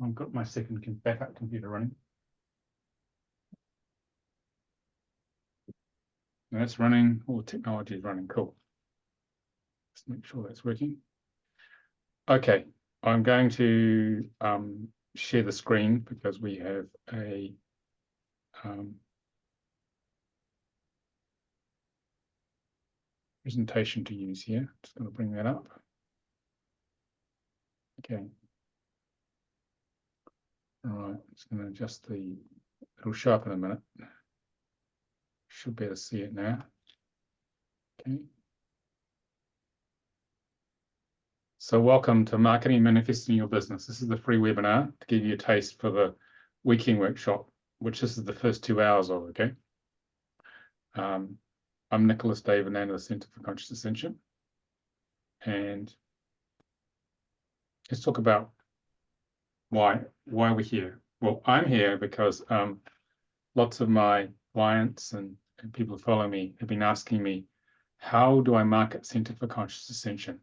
I've got my second backup computer running. And that's running, all the technology is running, cool. Let's make sure that's working. Okay, I'm going to share the screen because we have a presentation to use here. Just going to bring that up. Okay. All right, it's going to adjust it'll show up in a minute. Should be able to see it now. Okay. So welcome to Marketing Manifesting Your Business. This is the free webinar to give you a taste for the weekend workshop, which this is the first 2 hours of, okay? I'm Nicolas David Ngan of the Centre for Conscious Ascension. And let's talk about why we're here. Well, I'm here because lots of my clients and people who follow me have been asking me, how do I market Centre for Conscious Ascension?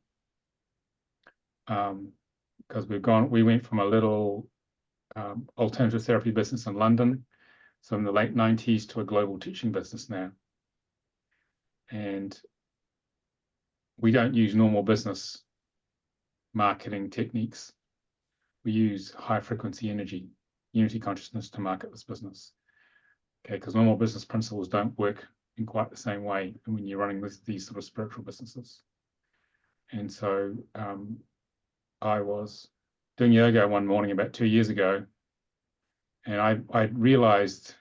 Because we went from a little alternative therapy business in London, so in the late 90s, to a global teaching business now. And we don't use normal business marketing techniques. We use high frequency energy, unity consciousness to market this business. Okay, because normal business principles don't work in quite the same way when you're running these sort of spiritual businesses. And so I was doing yoga one morning about 2 years ago, and I realized,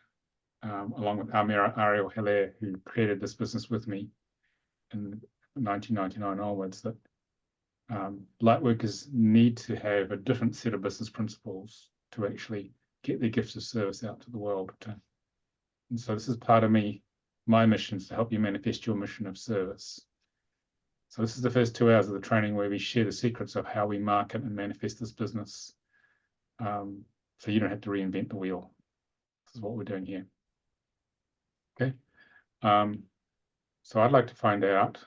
along with Ariel Heller, who created this business with me in 1999 onwards, that lightworkers need to have a different set of business principles to actually get their gifts of service out to the world. And so this is part of my mission is to help you manifest your mission of service. So this is the first 2 hours of the training where we share the secrets of how we market and manifest this business. So you don't have to reinvent the wheel. This is what we're doing here. Okay. So I'd like to find out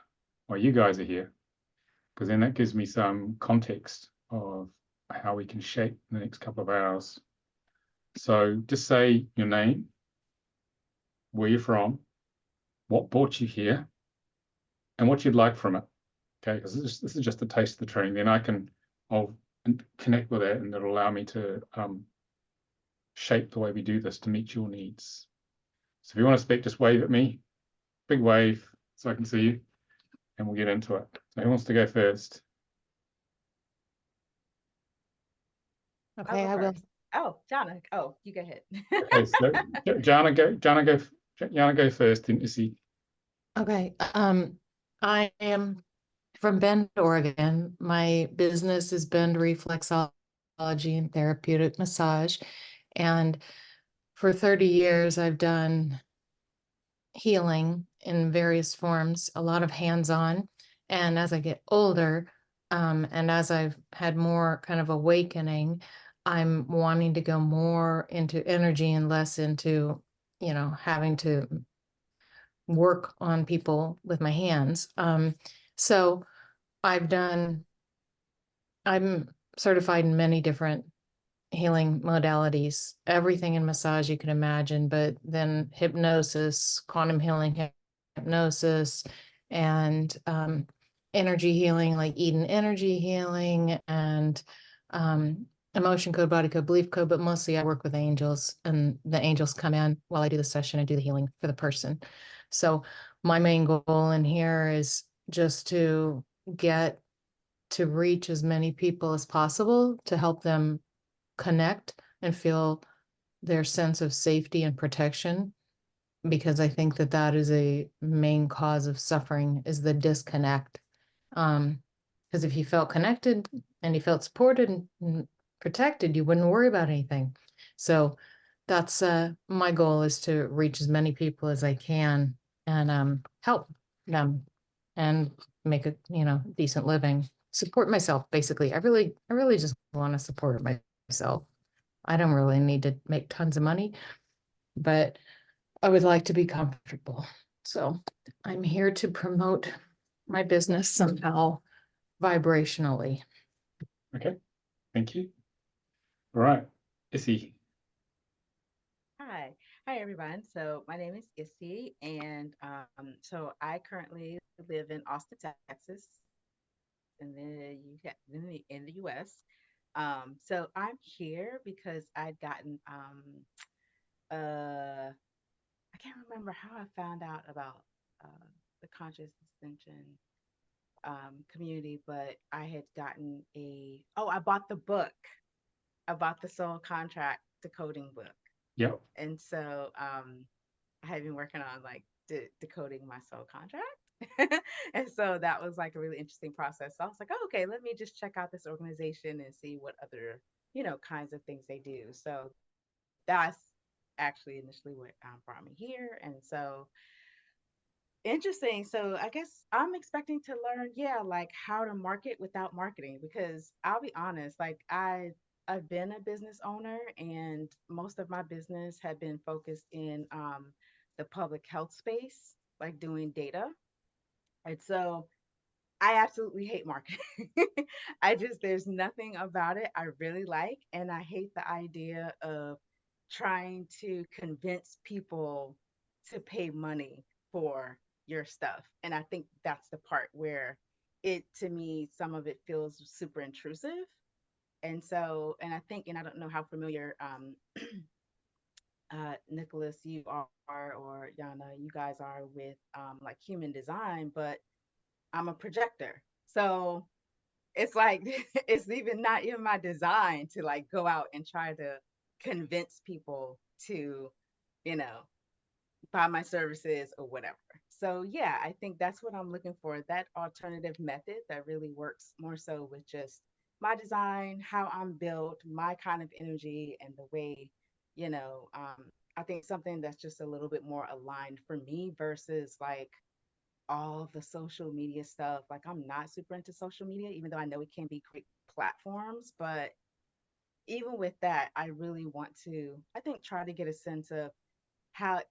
why you guys are here, because then that gives me some context of how we can shape the next couple of hours. So just say your name, where you're from, what brought you here, and what you'd like from it. Okay, because this is just a taste of the training. Then I'll connect with that, and it'll allow me to shape the way we do this to meet your needs. So if you want to speak, just wave at me, big wave, so I can see you, and we'll get into it. So who wants to go first? Okay, I will. Oh, Jana. Oh, you go ahead. Okay, so Jana go first, didn't you see? Okay. I am from Bend, Oregon. My business is Bend Reflexology and Therapeutic Massage. And for 30 years, I've done healing in various forms, a lot of hands-on. And as I get older, and as I've had more kind of awakening, I'm wanting to go more into energy and less into, having to work on people with my hands. So I'm certified in many different healing modalities, everything in massage you can imagine, but then hypnosis, quantum healing, hypnosis, and energy healing, like Eden energy healing, and emotion code, body code, belief code, but mostly I work with angels, and the angels come in while I do the session and do the healing for the person. So my main goal in here is just to get to reach as many people as possible to help them connect and feel their sense of safety and protection, because I think that is a main cause of suffering, is the disconnect. Because if you felt connected and you felt supported and protected, you wouldn't worry about anything. So that's my goal, is to reach as many people as I can and help them and make a decent living, support myself. Basically, I really just want to support myself. I don't really need to make tons of money, but I would like to be comfortable. So I'm here to promote my business somehow vibrationally. Okay, thank you. All right, Issy. Hi. Hi, everyone. So my name is Issy, and so I currently live in Austin, Texas, in the in the US. So I'm here because I'd gotten I can't remember how I found out about the conscious extension community, but I had gotten I bought the book. I bought the soul contract decoding book. Yep. And so I had been working on like decoding my soul contract. And so that was like a really interesting process. So I was like, oh, okay, let me just check out this organization and see what other, kinds of things they do. So that's actually initially what brought me here. And so interesting. So I guess I'm expecting to learn, yeah, like how to market without marketing, because I'll be honest, like I've been a business owner and most of my business had been focused in the public health space, like doing data. And so I absolutely hate marketing. There's nothing about it I really like. And I hate the idea of trying to convince people to pay money for your stuff. And I think that's the part where to me, some of it feels super intrusive. And so, and I think, and I don't know how familiar Nicolas, you are, or Yana, you guys are with like human design, but I'm a projector. So it's like it's even not in my design to like go out and try to convince people to, you know, buy my services or whatever. So yeah, I think that's what I'm looking for, that alternative method that really works more so with just my design, how I'm built, my kind of energy and the way, I think something that's just a little bit more aligned for me versus like all of the social media stuff. Like I'm not super into social media, even though I know it can be great platforms. But even with that, I really want to, I think, try to get a sense of how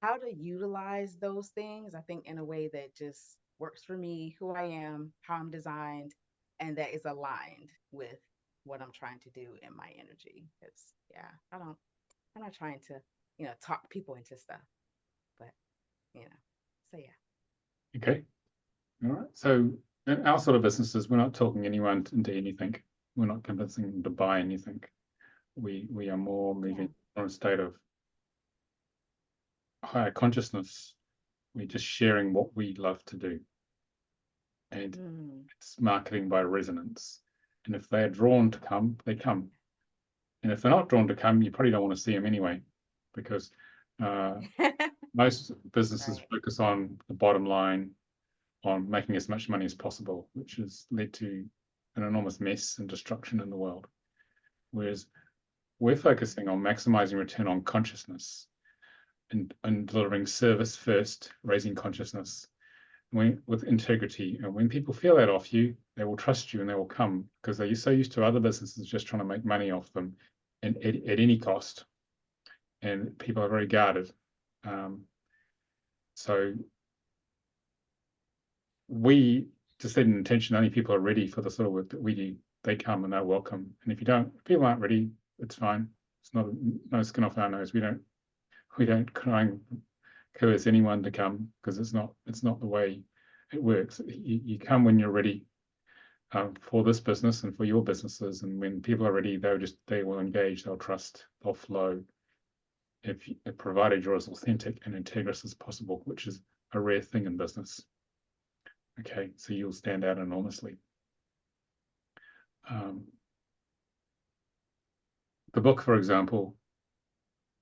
how to utilize those things. I think in a way that just works for me, who I am, how I'm designed, and that is aligned with what I'm trying to do in my energy. Because yeah, I'm not trying to, talk people into stuff, but you know, so yeah. Okay. All right. So in our sort of businesses, we're not talking anyone into anything. We're not convincing them to buy anything. We are more moving from a state of higher consciousness. We're just sharing what we love to do. And it's marketing by resonance. And if they're drawn to come, they come. And if they're not drawn to come, you probably don't want to see them anyway, because most businesses focus on the bottom line, on making as much money as possible, which has led to an enormous mess and destruction in the world. Whereas we're focusing on maximizing return on consciousness and delivering service first, raising consciousness with integrity. And when people feel that off you, they will trust you and they will come, because they're so used to other businesses just trying to make money off them and at any cost. And people are very guarded. So we just set an intention, only people are ready for the sort of work that we do, they come and they're welcome. And if people aren't ready, it's fine. It's not no skin off our nose. We don't try and coerce anyone to come, because it's not the way it works. You come when you're ready for this business and for your businesses. And when people are ready, they will engage, they'll trust, they'll flow. If provided you're as authentic and integrous as possible, which is a rare thing in business. Okay, so you'll stand out enormously. The book, for example,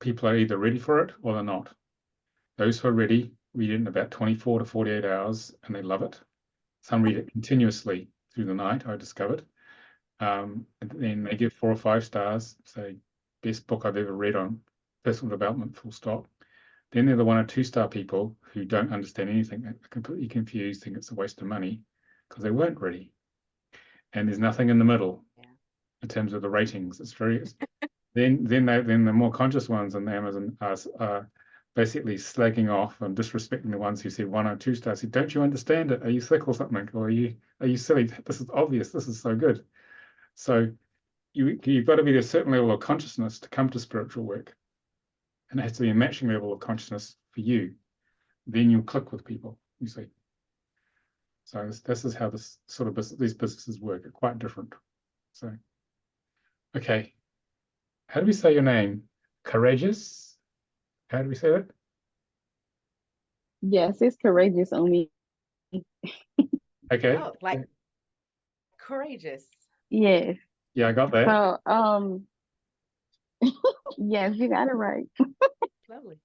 people are either ready for it or they're not. Those who are ready read it in about 24 to 48 hours and they love it. Some read it continuously through the night, I discovered. And then they give 4 or 5 stars, say, best book I've ever read on personal development, full stop. Then they're the 1 or 2 star people who don't understand anything, they're completely confused, think it's a waste of money because they weren't ready. And there's nothing in the middle in terms of the ratings. It's very then the more conscious ones on Amazon are basically slagging off and disrespecting the ones who said 1 or 2 stars. Said, don't you understand it? Are you sick or something? Or are you silly? This is obvious. This is so good. So you've got to be at a certain level of consciousness to come to spiritual work, and it has to be a matching level of consciousness for you. Then you'll click with people, you see. So this is how this sort of these businesses work. Are quite different. So, okay, how do we say your name? Courageous? How do we say that? Yes, it's courageous on me. Okay. Oh, like courageous. Yes. Yeah, I got that. So, yes, you got it right. Lovely.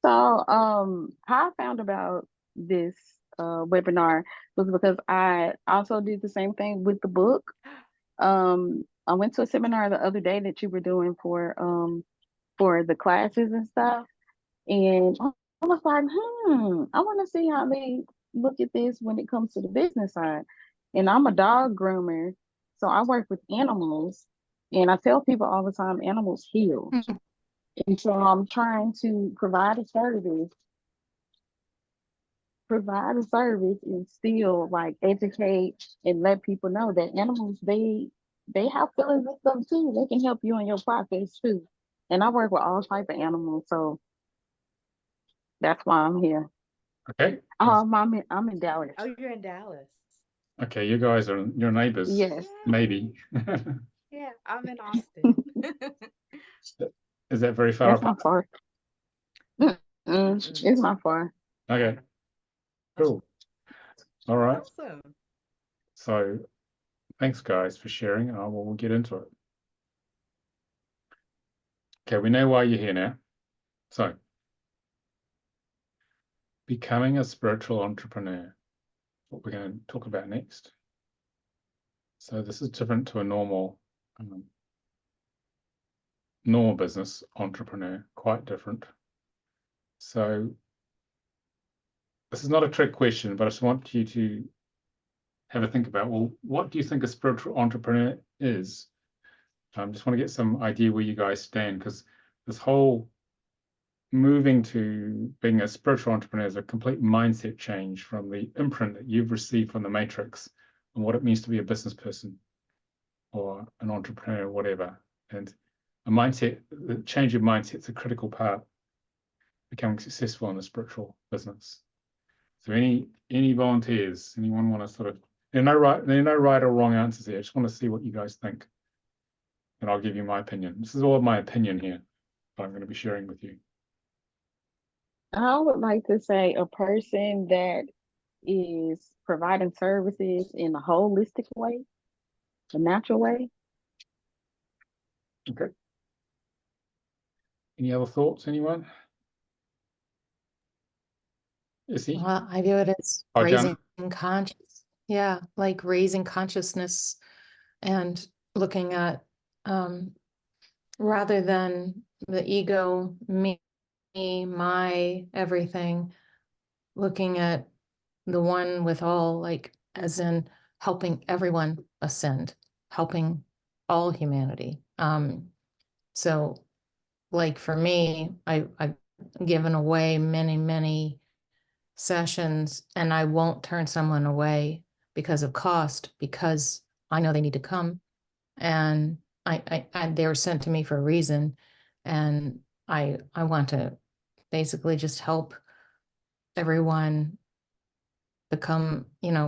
So, how I found about this webinar was because I also did the same thing with the book. I went to a seminar the other day that you were doing for the classes and stuff, and I was like, I want to see how they look at this when it comes to the business side. And I'm a dog groomer, so I work with animals, and I tell people all the time, animals heal. And so I'm trying to provide a service and still like educate and let people know that animals they have feelings and stuff too. They can help you in your process too. And I work with all type of animals, so that's why I'm here. Okay. I'm in Dallas. Oh, you're in Dallas. Okay, you guys are your neighbors. Yes. Maybe. Yeah, I'm in Austin. Is that very far That's apart? not far. It's not far. Okay. Cool. All right. Awesome. So thanks guys for sharing. We'll get into it. Okay, we know why you're here now. So becoming a spiritual entrepreneur, what we're going to talk about next. So this is different to a normal business entrepreneur, quite different. So this is not a trick question, but I just want you to have a think about, well, what do you think a spiritual entrepreneur is? I just want to get some idea where you guys stand, because this whole moving to being a spiritual entrepreneur is a complete mindset change from the imprint that you've received from the Matrix and what it means to be a business person or an entrepreneur, whatever. And the change of mindset is a critical part of becoming successful in the spiritual business. So any volunteers, anyone want to sort of, there are no right or wrong answers here. I just want to see what you guys think. And I'll give you my opinion. This is all my opinion here, but I'm going to be sharing with you. I would like to say a person that is providing services in a holistic way, a natural way. Okay. Any other thoughts, anyone? Is he? Well, I view it as Oh, raising Jan? conscious. Yeah, like raising consciousness and looking at rather than the ego, me, my, everything, looking at the one with all, like as in helping everyone ascend, helping all humanity. So like for me, I've given away many sessions, and I won't turn someone away because of cost, because I know they need to come, and they were sent to me for a reason, and I want to basically just help everyone become,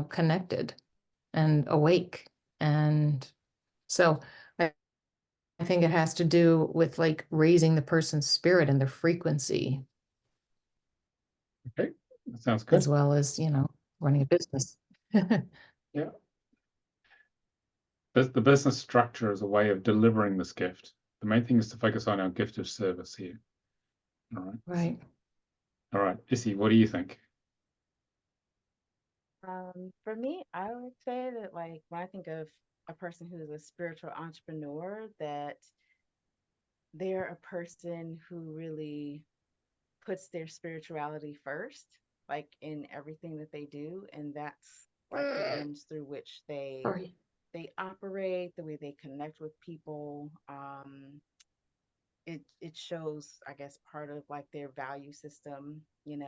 connected and awake. And so I think it has to do with like raising the person's spirit and their frequency, Okay, that sounds good. as well as, running a business. Yeah. The business structure is a way of delivering this gift. The main thing is to focus on our gift of service here. All right. Right. All right. Issy, what do you think? For me, I would say that like when I think of a person who is a spiritual entrepreneur, that they're a person who really puts their spirituality first, like in everything that they do, and that's like the lens through which Sorry. they operate, the way they connect with people. It shows, I guess, part of like their value system, and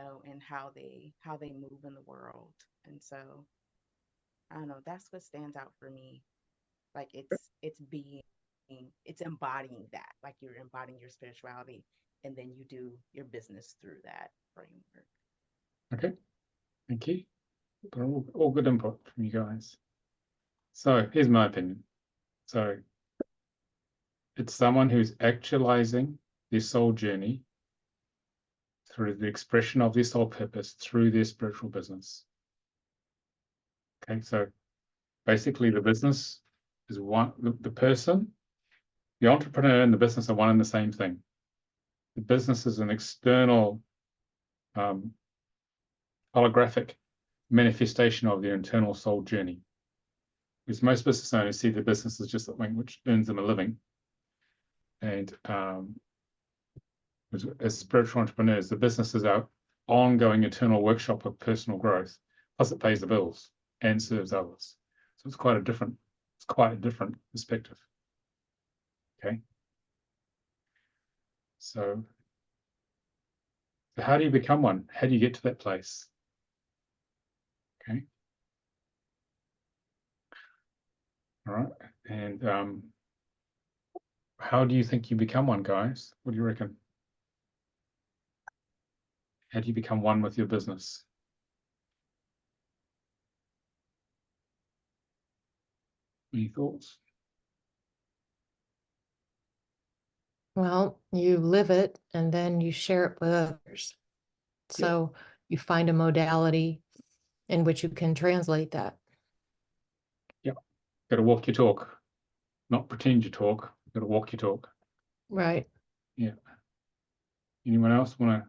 how they move in the world. And so I don't know, that's what stands out for me. Like it's being. it's embodying that, like you're embodying your spirituality, and then you do your business through that framework. Okay, thank you. All good input from you guys. So here's my opinion. So it's someone who's actualizing their soul journey through the expression of their soul purpose through their spiritual business. Okay, so basically the business is one, the person, the entrepreneur and the business are one and the same thing. The business is an external holographic manifestation of their internal soul journey. Because most business owners see the business as just something which earns them a living. And as spiritual entrepreneurs, the business is our ongoing internal workshop of personal growth, plus it pays the bills and serves others. So it's quite a different perspective. Okay. So how do you become one? How do you get to that place? Okay. All right. And how do you think you become one, guys? What do you reckon? How do you become one with your business? Any thoughts? Well, you live it and then you share it with others. So you find a modality in which you can translate that. Yep. Got to walk your talk, not pretend you talk. Got to walk your talk. Right. Yeah. Anyone else want to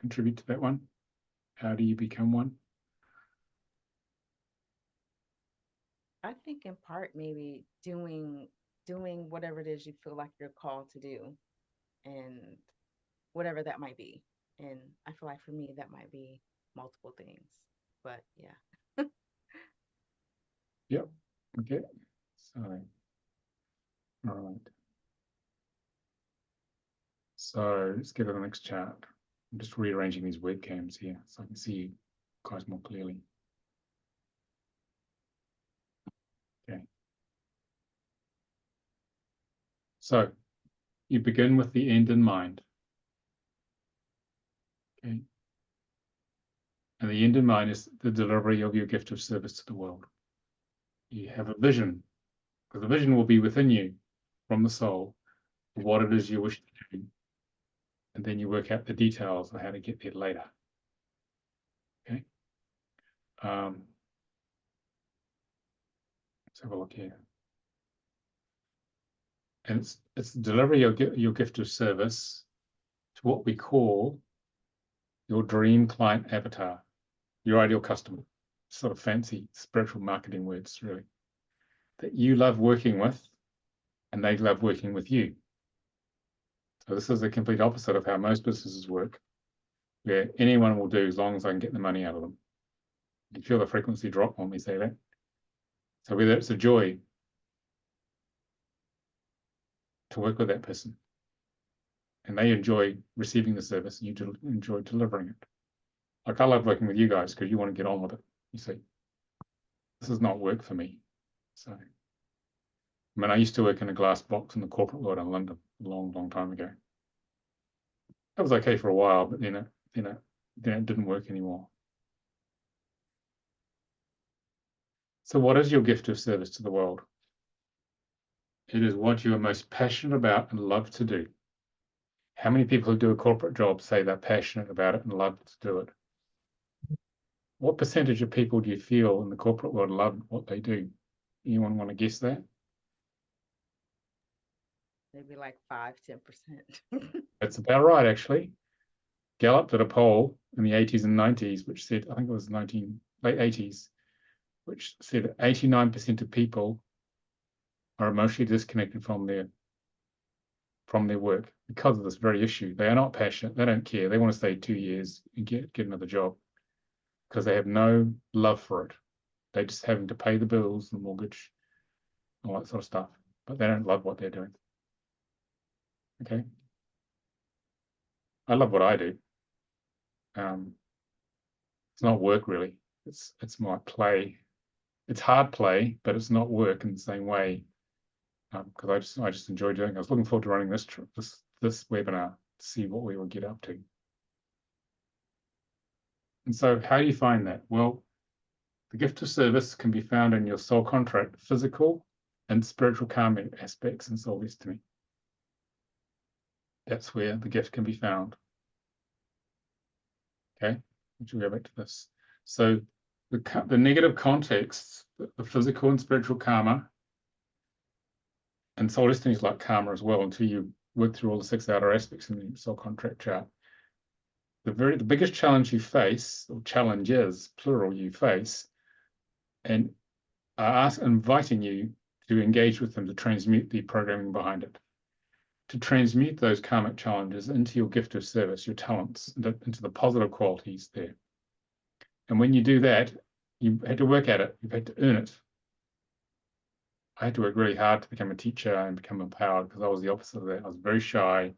contribute to that one? How do you become one? I think in part maybe doing whatever it is you feel like you're called to do, and whatever that might be. And I feel like for me that might be multiple things. But yeah. Yep. Okay. So, all right. So let's go to the next chart. I'm just rearranging these webcams here so I can see you guys more clearly. Okay. So you begin with the end in mind. Okay. And the end in mind is the delivery of your gift of service to the world. You have a vision, because the vision will be within you from the soul of what it is you wish to do. And then you work out the details of how to get there later. Okay. Let's have a look here. And it's deliver your gift of service to what we call your dream client avatar, your ideal customer. Sort of fancy spiritual marketing words, really, that you love working with and they love working with you. So this is the complete opposite of how most businesses work, where anyone will do as long as I can get the money out of them. You feel the frequency drop when we say that. So whether it's a joy to work with that person and they enjoy receiving the service and you enjoy delivering it. Like I love working with you guys because you want to get on with it. You see, this is not work for me. So, I mean, I used to work in a glass box in the corporate world in London a long, long time ago. That was okay for a while, but then it didn't work anymore. So what is your gift of service to the world? It is what you are most passionate about and love to do. How many people who do a corporate job say they're passionate about it and love to do it? What percentage of people do you feel in the corporate world love what they do? Anyone want to guess that? Maybe like 5-10%. That's about right, actually. Gallup did a poll in the 80s and 90s, which said, I think it was late 80s, which said 89% of people are emotionally disconnected from their work because of this very issue. They are not passionate. They don't care. They want to stay 2 years and get another job because they have no love for it. They're just having to pay the bills, the mortgage, all that sort of stuff, but they don't love what they're doing. Okay. I love what I do. It's not work really. It's more play. It's hard play, but it's not work in the same way. because I just enjoy doing it. I was looking forward to running this webinar to see what we will get up to. And so how do you find that? Well, the gift of service can be found in your soul contract, physical and spiritual karma aspects in soul destiny. That's where the gift can be found. Okay, we should go back to this. So the negative contexts, the physical and spiritual karma, and soul destiny is like karma as well until you work through all the 6 outer aspects in the soul contract chart. The biggest challenge you face, or challenges, plural, you face, and are inviting you to engage with them to transmute the programming behind it, to transmute those karmic challenges into your gift of service, your talents, into the positive qualities there. And when you do that, you had to work at it, you've had to earn it. I had to work really hard to become a teacher and become empowered, because I was the opposite of that. I was very shy,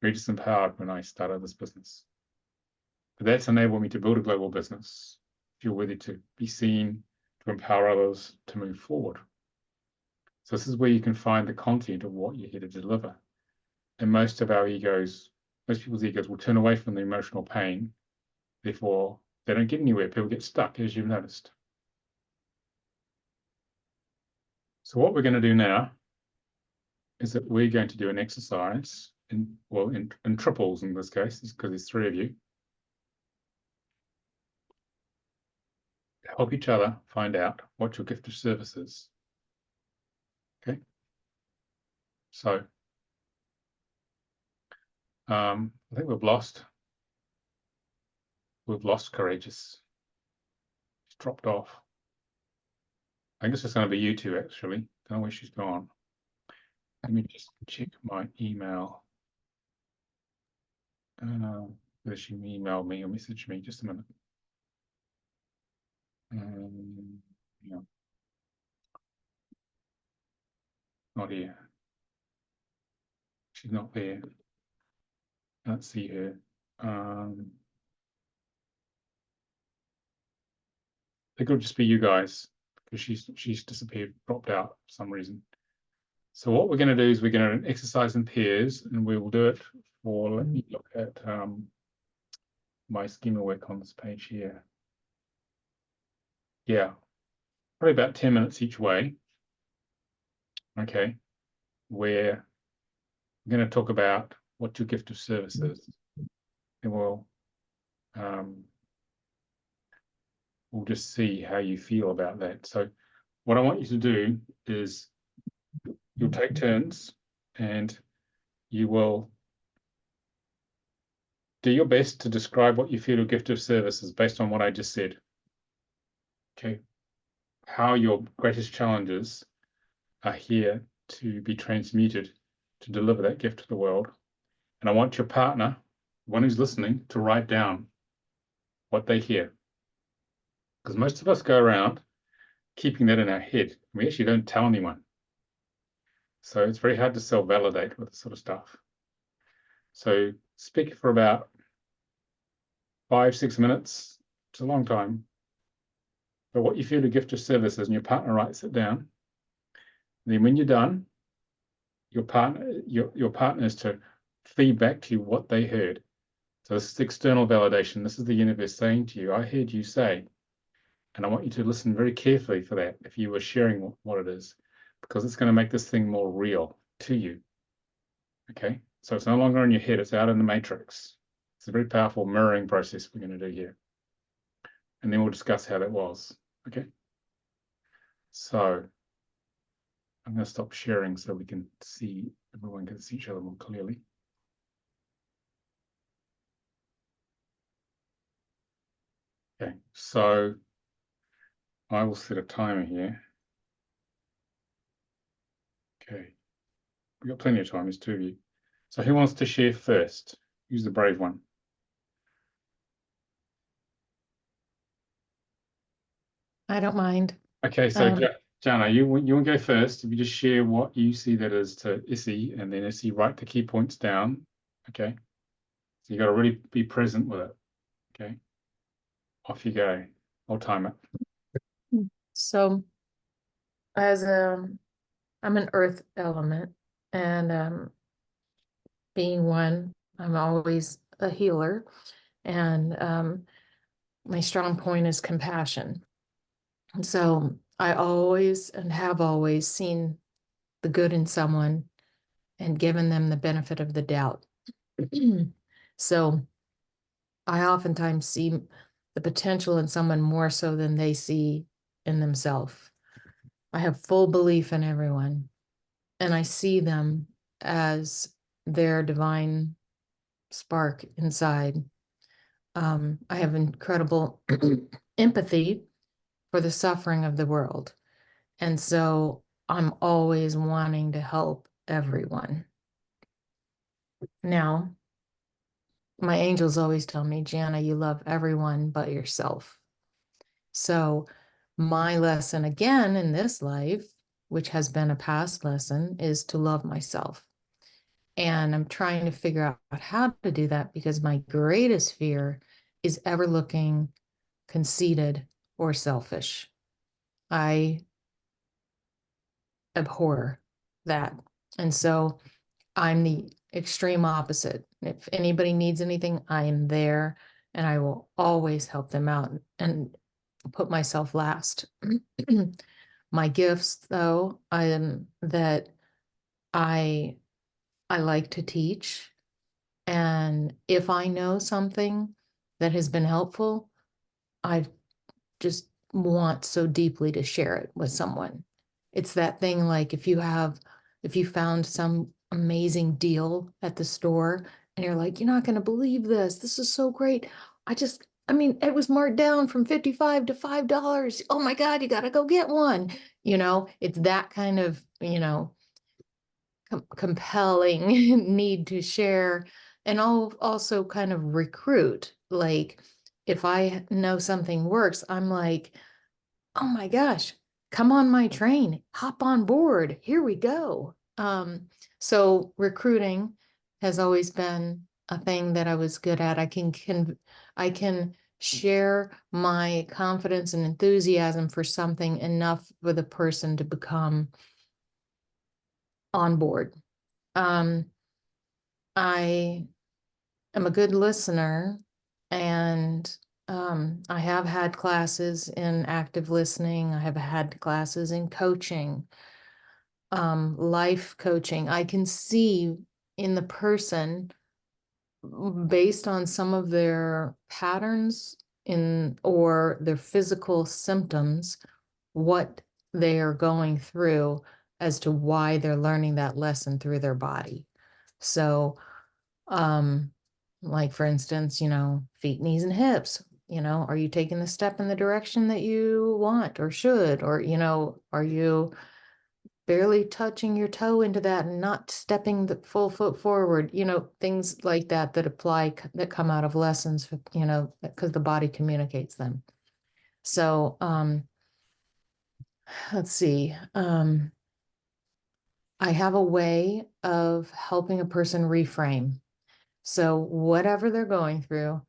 very disempowered when I started this business. But that's enabled me to build a global business, feel worthy to be seen, to empower others to move forward. So this is where you can find the content of what you're here to deliver. And most people's egos will turn away from the emotional pain. Therefore, they don't get anywhere. People get stuck, as you've noticed. So what we're going to do now is that we're going to do an exercise in triples in this case, because there's 3 of you. Help each other find out what your gift of service is. Okay. So I think we've lost Courageous. She's dropped off. I think it's just going to be you two, actually. Don't know where she's gone. Let me just check my email. Whether she emailed me or messaged me. Just a minute. Yeah. Not here. She's not there. Can't see her. I think it'll just be you guys, because she's disappeared, dropped out for some reason. So what we're going to do is we're going to exercise in pairs, and we will do it for, let me look at my schema work on this page here. Yeah, probably about 10 minutes each way. Okay, where we're going to talk about what your gift of service is, and we'll just see how you feel about that. So what I want you to do is you'll take turns, and you will do your best to describe what you feel your gift of service is based on what I just said. Okay, how your greatest challenges are here to be transmuted to deliver that gift to the world. And I want your partner, one who's listening, to write down what they hear. Because most of us go around keeping that in our head. We actually don't tell anyone. So it's very hard to self-validate with this sort of stuff. So speak for about 5-6 minutes. It's a long time. But what you feel the gift of service is, and your partner writes it down. And then when you're done, your partner is to feed back to you what they heard. So this is external validation. This is the universe saying to you, I heard you say. And I want you to listen very carefully for that if you were sharing what it is, because it's going to make this thing more real to you. Okay, so it's no longer in your head, it's out in the matrix. It's a very powerful mirroring process we're going to do here. And then we'll discuss how that was. Okay, so I'm going to stop sharing so we can see, everyone can see each other more clearly. Okay, so I will set a timer here. Okay, we've got plenty of time, there's 2 of you. So who wants to share first? Who's the brave one? I don't mind. Okay, so Jana, you want to go first. If you just share what you see that is to Issy, and then Issy write the key points down. Okay, so you got to really be present with it. Okay, off you go. I'll time it. So as a I'm an earth element, and being one, I'm always a healer, and my strong point is compassion. And so I always and have always seen the good in someone and given them the benefit of the doubt. So I oftentimes see the potential in someone more so than they see in themselves. I have full belief in everyone, and I see them as their divine spark inside. I have incredible empathy for the suffering of the world. And so I'm always wanting to help everyone. Now, my angels always tell me, Jana, you love everyone but yourself. So my lesson again in this life, which has been a past lesson, is to love myself. And I'm trying to figure out how to do that because my greatest fear is ever looking conceited or selfish. I abhor that. And so I'm the extreme opposite. If anybody needs anything, I am there and I will always help them out and put myself last. My gifts, though, that I like to teach. And if I know something that has been helpful, I just want so deeply to share it with someone. It's that thing like if you found some amazing deal at the store and you're like, you're not going to believe this. This is so great. I mean, it was marked down from 55 to $5. Oh my God, you got to go get one. It's that kind of, compelling need to share and also kind of recruit. Like if I know something works, I'm like, oh my gosh, come on my train, hop on board, here we go. So recruiting has always been a thing that I was good at. I can share my confidence and enthusiasm for something enough for the person to become on board. I am a good listener, and I have had classes in active listening. I have had classes in coaching, life coaching. I can see in the person, based on some of their patterns or their physical symptoms, what they are going through as to why they're learning that lesson through their body. So, like for instance, feet, knees, and hips, are you taking the step in the direction that you want or should, or, are you barely touching your toe into that and not stepping the full foot forward, things like that apply, that come out of lessons, because the body communicates them. So, let's see, I have a way of helping a person reframe. So whatever they're going through,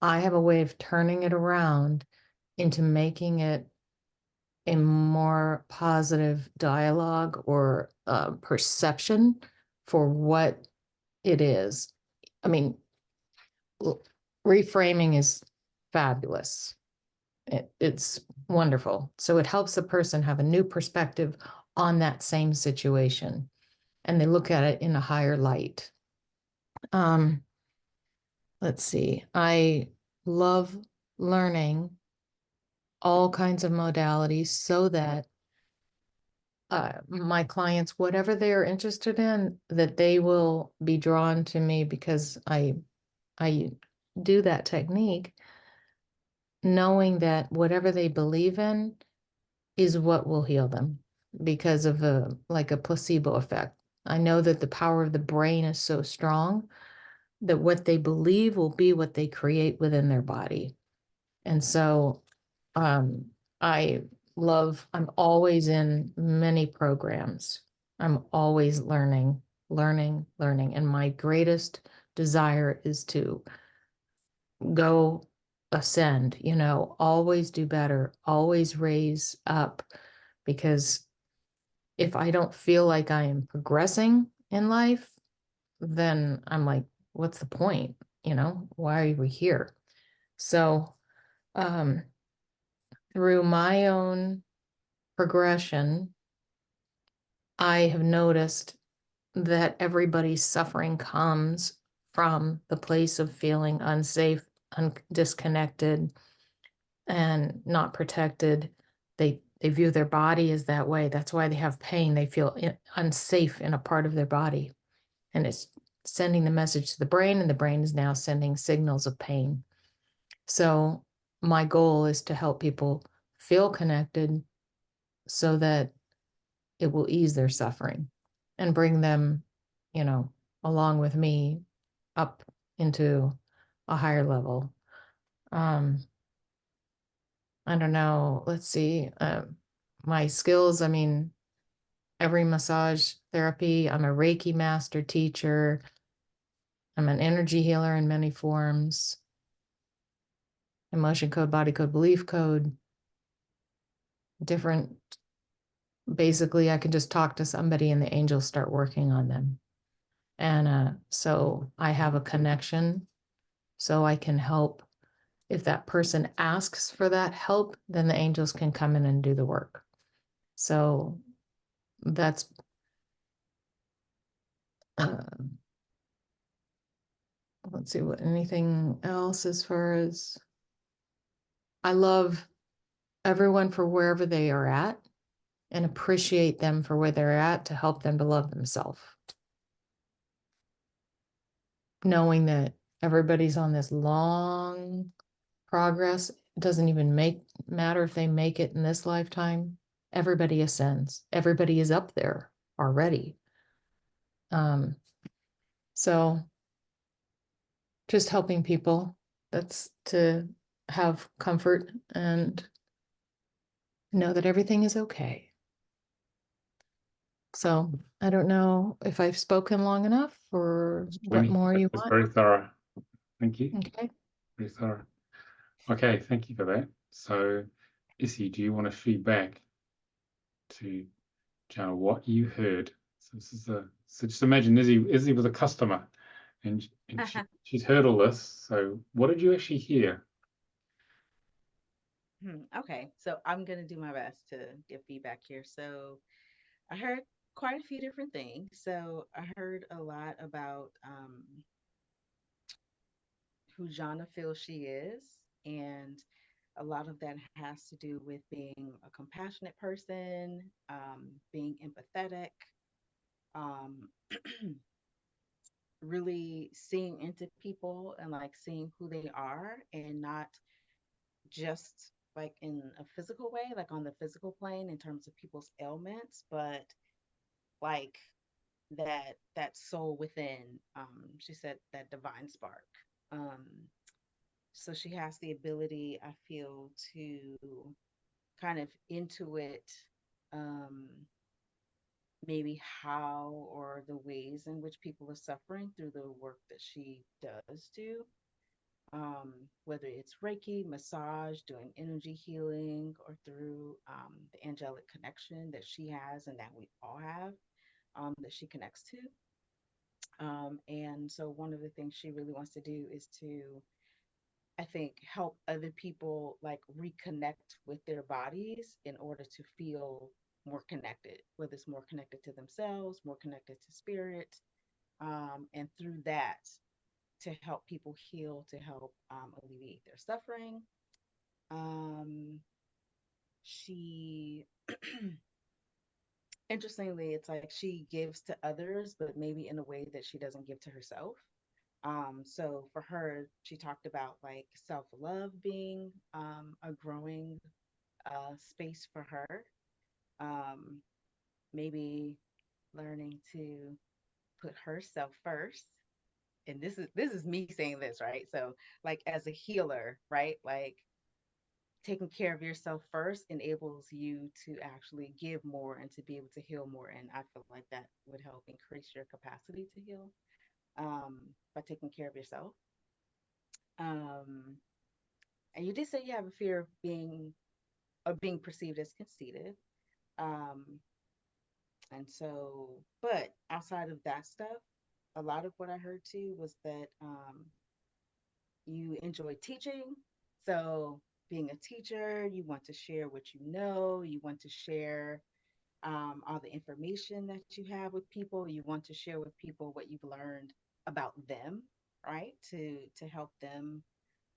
I have a way of turning it around into making it a more positive dialogue or perception for what it is. I mean, reframing is fabulous. It's wonderful. So it helps the person have a new perspective on that same situation, and they look at it in a higher light. Let's see. I love learning all kinds of modalities so that my clients, whatever they are interested in, that they will be drawn to me because I do that technique, knowing that whatever they believe in is what will heal them because of a placebo effect. I know that the power of the brain is so strong that what they believe will be what they create within their body. And so I'm always in many programs. I'm always learning. And my greatest desire is to go ascend, always do better, always raise up, because if I don't feel like I am progressing in life, then I'm like, what's the point? You know, why are we here? So, through my own progression, I have noticed that everybody's suffering comes from the place of feeling unsafe, disconnected, and not protected. They view their body as that way. That's why they have pain. They feel unsafe in a part of their body. And it's sending the message to the brain, and the brain is now sending signals of pain. So my goal is to help people feel connected so that it will ease their suffering and bring them, you know, along with me up into a higher level. I don't know. Let's see. My skills, I mean, every massage therapy, I'm a Reiki master teacher. I'm an energy healer in many forms. Emotion code, body code, belief code, different. Basically, I can just talk to somebody and the angels start working on them. And so I have a connection so I can help. If that person asks for that help, then the angels can come in and do the work. So that's let's see what anything else as far as I love everyone for wherever they are at and appreciate them for where they're at to help them to love themselves. Knowing that everybody's on this long progress, it doesn't even matter if they make it in this lifetime. Everybody ascends. Everybody is up there already. So just helping people, that's to have comfort and know that everything is okay. So I don't know if I've spoken long enough or what more you It's want. very thorough. Thank you. Okay. Very thorough. Okay, thank you for that. So, Issy, do you want to feed back to Jana what you heard? So this is so just imagine Izzy was a customer and she's heard all this. So what did you actually hear? Okay, so I'm gonna do my best to give feedback here. So I heard quite a few different things. So I heard a lot about who Jana feels she is, and a lot of that has to do with being a compassionate person, being empathetic, um, really seeing into people and like seeing who they are and not just like in a physical way, like on the physical plane in terms of people's ailments, but like that soul within. She said that divine spark. Um, so she has the ability, I feel, to kind of intuit um, maybe how or the ways in which people are suffering through the work that she does do. Whether it's Reiki, massage, doing energy healing, or through the angelic connection that she has and that we all have, that she connects to. And so one of the things she really wants to do is to, I think, help other people like reconnect with their bodies in order to feel more connected, whether it's more connected to themselves, more connected to spirit, and through that to help people heal, to help alleviate their suffering. Um, she, interestingly, it's like she gives to others, but maybe in a way that she doesn't give to herself. So for her, she talked about like self love being a growing space for her. Um, Maybe learning to put herself first. And this is me saying this, right? So like as a healer, right? Like taking care of yourself first enables you to actually give more and to be able to heal more. And I feel like that would help increase your capacity to heal by taking care of yourself. Um, and you did say you have a fear of being perceived as conceited. Um, And so, but outside of that stuff, a lot of what I heard too was that you enjoy teaching. So, being a teacher, you want to share what you know, you want to share all the information that you have with people. You want to share with people what you've learned about them, right? To help them,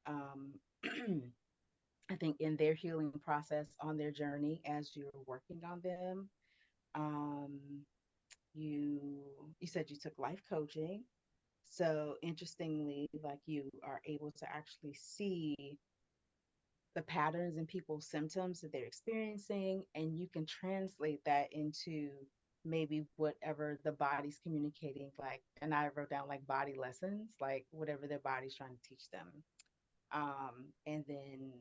um, I think, in their healing process on their journey as you're working on them. Um, you said you took life coaching. So interestingly, like you are able to actually see the patterns in people's symptoms that they're experiencing, and you can translate that into maybe whatever the body's communicating. Like, and I wrote down like body lessons, like whatever their body's trying to teach them. And then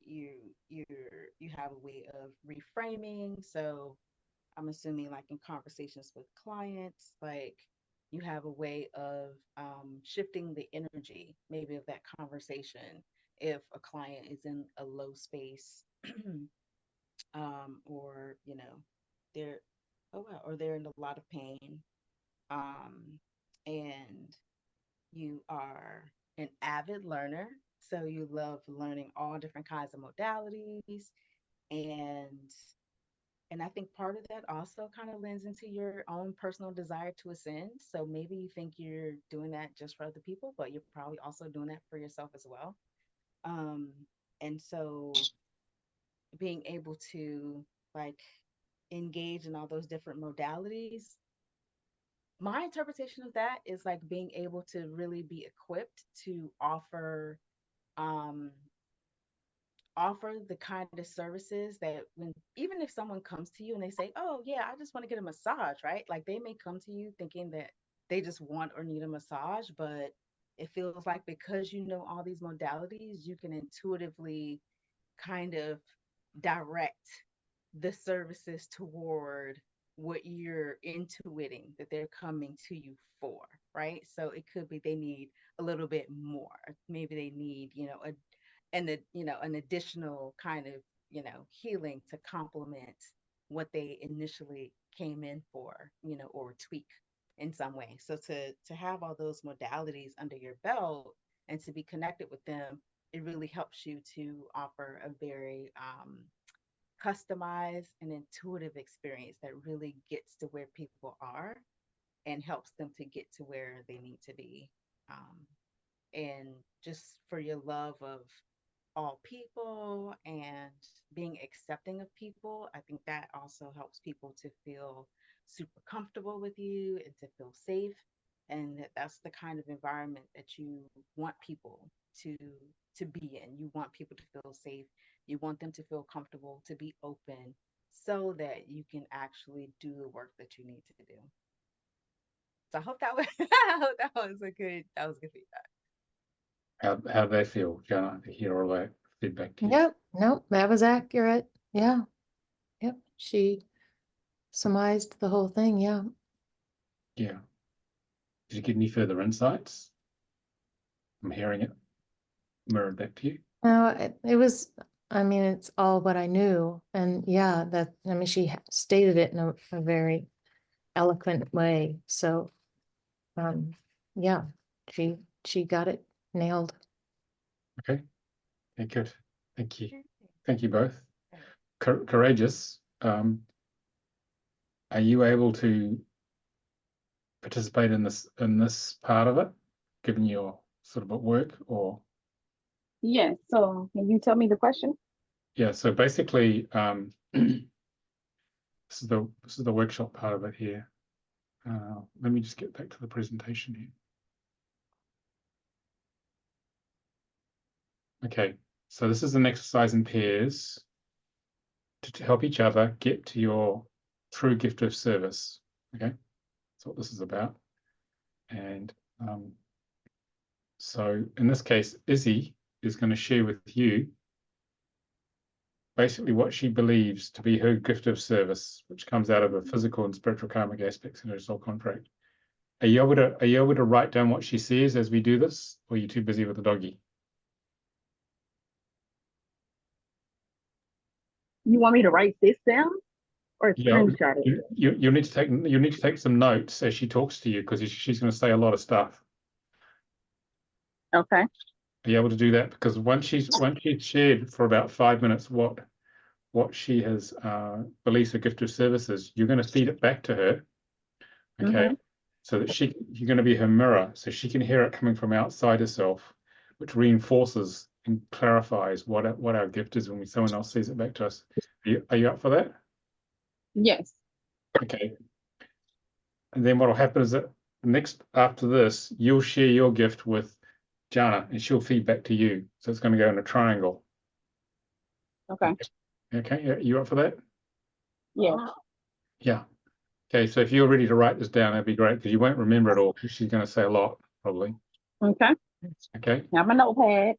you you you have a way of reframing. So I'm assuming like in conversations with clients, like you have a way of shifting the energy, maybe of that conversation. If a client is in a low space, or they're oh wow, or they're in a lot of pain, um, and you are an avid learner, so you love learning all different kinds of modalities, and I think part of that also kind of lends into your own personal desire to ascend. So maybe you think you're doing that just for other people, but you're probably also doing that for yourself as well. Um, and so being able to like engage in all those different modalities, my interpretation of that is like being able to really be equipped to um, offer the kind of services that when even if someone comes to you and they say, oh yeah, I just want to get a massage, right? Like they may come to you thinking that they just want or need a massage, but it feels like because you know all these modalities, you can intuitively kind of direct the services toward what you're intuiting that they're coming to you for, right? So it could be they need a little bit more. Maybe they need, an additional kind of, healing to complement what they initially came in for, or tweak in some way. So to have all those modalities under your belt and to be connected with them, it really helps you to offer a very customized and intuitive experience that really gets to where people are and helps them to get to where they need to be. And just for your love of all people and being accepting of people, I think that also helps people to feel super comfortable with you and to feel safe. And that's the kind of environment that you want people to to be in. You want people to feel safe. You want them to feel comfortable, to be open, so that you can actually do the work that you need to do. So I hope that was I hope that was good feedback. How they feel, Jana, to hear all that feedback to you? Yep, nope, that was accurate. Yeah, yep. She surmised the whole thing. Yeah. Yeah. Did you get any further insights? I'm hearing it mirrored back to you. No, it was, I mean, it's all what I knew. And yeah, I mean, she stated it in a very eloquent way. So, yeah, she got it nailed. Okay. Okay, good. Thank you. Thank you both. Courageous. Are you able to participate in this part of it, given your sort of at work, or? Yes. So can you tell me the question? Yeah, so basically, this is the workshop part of it here. Let me just get back to the presentation here. Okay, so this is an exercise in pairs to help each other get to your true gift of service. Okay, that's what this is about. And so in this case, Izzy is going to share with you basically what she believes to be her gift of service, which comes out of the physical and spiritual karmic aspects in her soul contract. Are you able to write down what she says as we do this, or are you too busy with the doggy? You want me to write this down or Yeah, screenshot it. you need to take some notes as she talks to you, because she's going to say a lot of stuff. Okay. Are you able to do that? Because once she's shared for about 5 minutes what she has beliefs or gift of services, you're going to feed it back to her. Okay. Mm-hmm. So that you're going to be her mirror, so she can hear it coming from outside herself, which reinforces and clarifies what our gift is when someone else sees it back to us. Are you up for that? Yes. Okay. And then what will happen is that after this, you'll share your gift with Jana, and she'll feed back to you. So it's going to go in a triangle. Okay. Okay. You up for that? Yes. Yeah. Okay. So if you're ready to write this down, that'd be great, because you won't remember it all, because she's going to say a lot, probably. Okay. Okay. Have my notepad.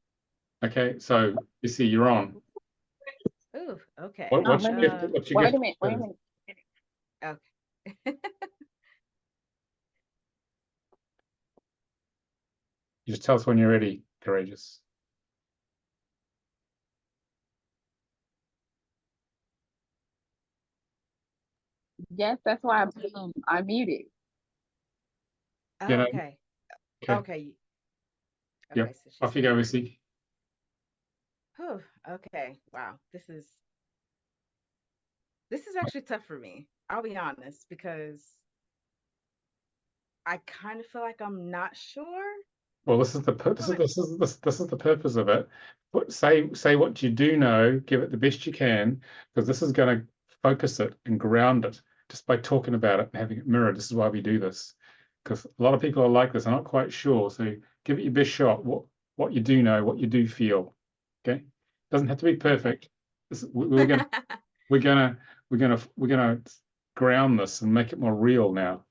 Okay. So you see, you're on. Ooh, okay. What's your gift? What's your Wait gift? a minute. Wait a minute. Okay. You just tell us when you're ready, Courageous. Yes, that's why I muted. You know? Okay. Okay. Okay. Yeah. Okay. So she Off you said, go, Missy. whew, okay. Wow. This is actually tough for me. I'll be honest, because I kind of feel like I'm not sure. Well, this is the purpose of it. Say what you do know, give it the best you can, because this is going to focus it and ground it just by talking about it and having it mirrored. This is why we do this, because a lot of people are like this. I'm not quite sure, so give it your best shot. What you do know, what you do feel. Okay, doesn't have to be Okay. perfect. We're gonna we're gonna we're gonna ground this and make it more real now.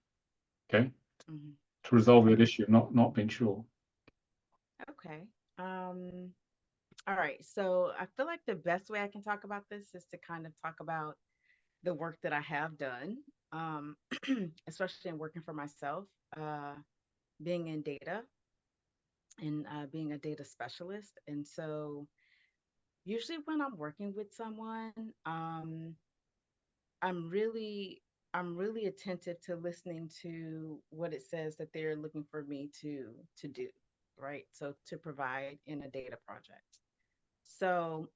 Okay, Mhm. to resolve Okay. that issue of not being sure. Okay. All right. So I feel like the best way I can talk about this is to kind of talk about the work that I have done, um, especially in working for myself, uh, being in data and being a data specialist. And so usually when I'm working with someone, I'm really I'm really attentive to listening to what it says that they're looking for me to do, right? So to provide in a data project. So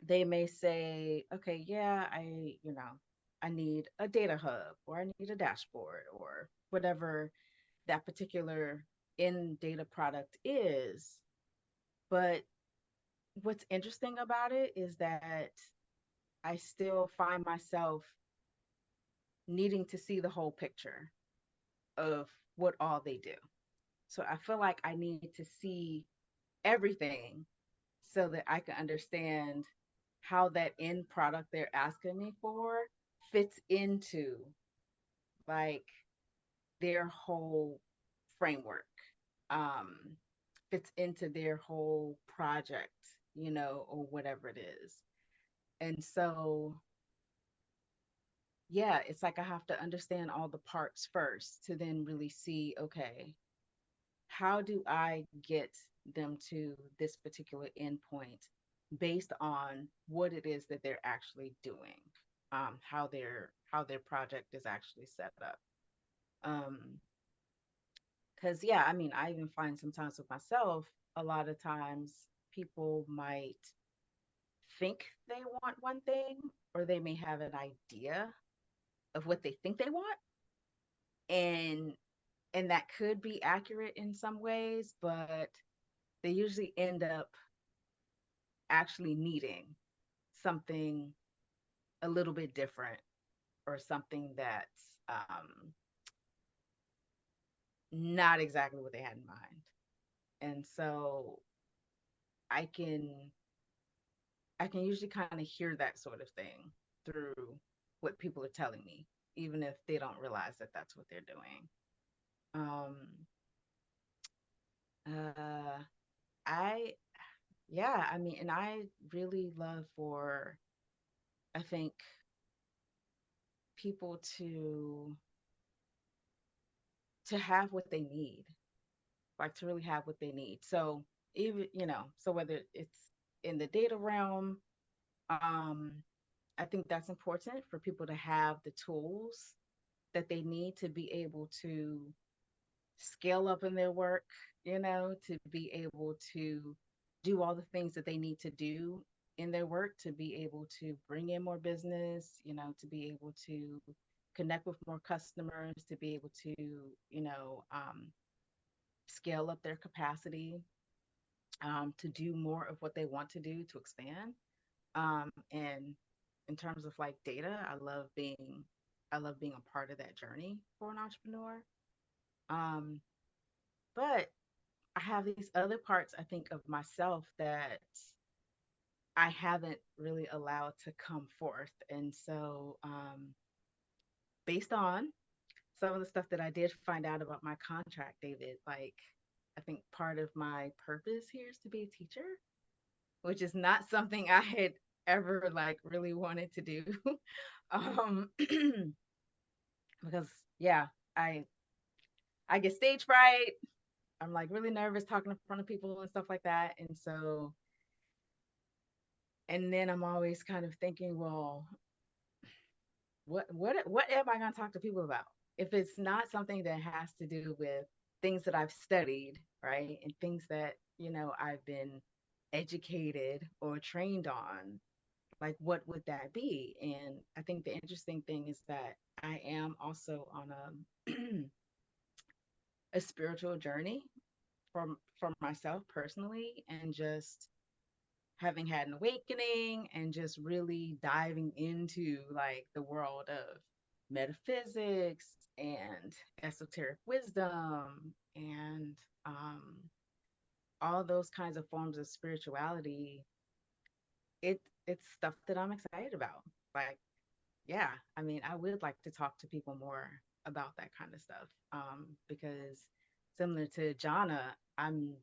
they may say, okay, yeah, I need a data hub, or I need a dashboard, or whatever that particular in data product is. But what's interesting about it is that I still find myself needing to see the whole picture of what all they do. So I feel like I need to see everything so that I can understand how that end product they're asking me for fits into like their whole framework, um, fits into their whole project, or whatever it is. And so, yeah, it's like I have to understand all the parts first to then really see, okay, how do I get them to this particular endpoint based on what it is that they're actually doing, how their project is actually set up. Um, because yeah, I mean, I even find sometimes with myself, a lot of times people might think they want one thing, or they may have an idea of what they think they want, and that could be accurate in some ways, but they usually end up actually needing something a little bit different, or something that's not exactly what they had in mind. And so I can I can usually kind of hear that sort of thing through what people are telling me, even if they don't realize that that's what they're doing. Um, uh, I yeah, I mean, and I really love for I think people to have what they need, like to really have what they need. So even, so whether it's in the data realm, um, I think that's important for people to have the tools that they need to be able to scale up in their work, to be able to do all the things that they need to do in their work, to be able to bring in more business, to be able to connect with more customers, to be able to, scale up their capacity, to do more of what they want to do to expand. And in terms of like data, I love being a part of that journey for an entrepreneur. Um, but I have these other parts, I think, of myself that I haven't really allowed to come forth. And so, based on some of the stuff that I did find out about my contract, David, like, I think part of my purpose here is to be a teacher, which is not something I had ever like really wanted to do. um, because yeah, I I get stage fright. I'm like really nervous talking in front of people and stuff like that. And so, and then I'm always kind of thinking, well, what am I going to talk to people about? If it's not something that has to do with things that I've studied, right? And things that, I've been educated or trained on, like what would that be? And I think the interesting thing is that I am also on a spiritual journey for myself personally, and just having had an awakening and just really diving into like the world of metaphysics and esoteric wisdom and um, all those kinds of forms of spirituality. It's stuff that I'm excited about. Like, yeah, I mean, I would like to talk to people more about that kind of stuff, because similar to Jana, I'm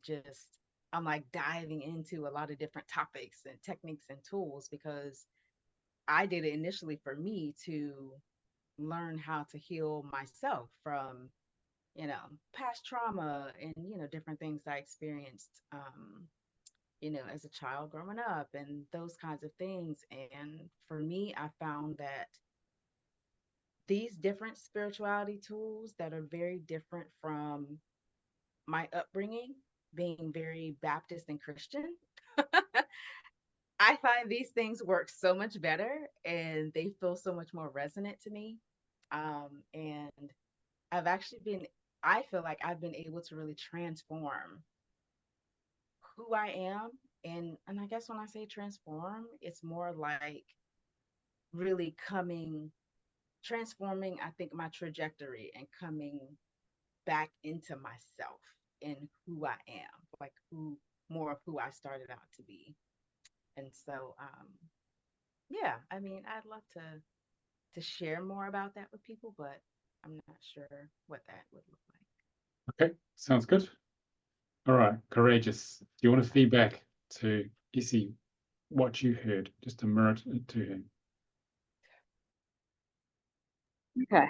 like diving into a lot of different topics and techniques and tools because I did it initially for me to learn how to heal myself from, past trauma and, different things I experienced, as a child growing up and those kinds of things. And for me, I found that these different spirituality tools that are very different from my upbringing, being very Baptist and Christian, I find these things work so much better and they feel so much more resonant to me. And I've actually been, I feel like I've been able to really transform who I am. And I guess when I say transform, it's more like really transforming, I think, my trajectory and coming back into myself and who I am, like more of who I started out to be. And so, yeah, I mean, I'd love to share more about that with people, but I'm not sure what that would look like. Okay, sounds good. All right, courageous. Do you want to feedback to Issy what you heard, just to mirror it to him? Okay.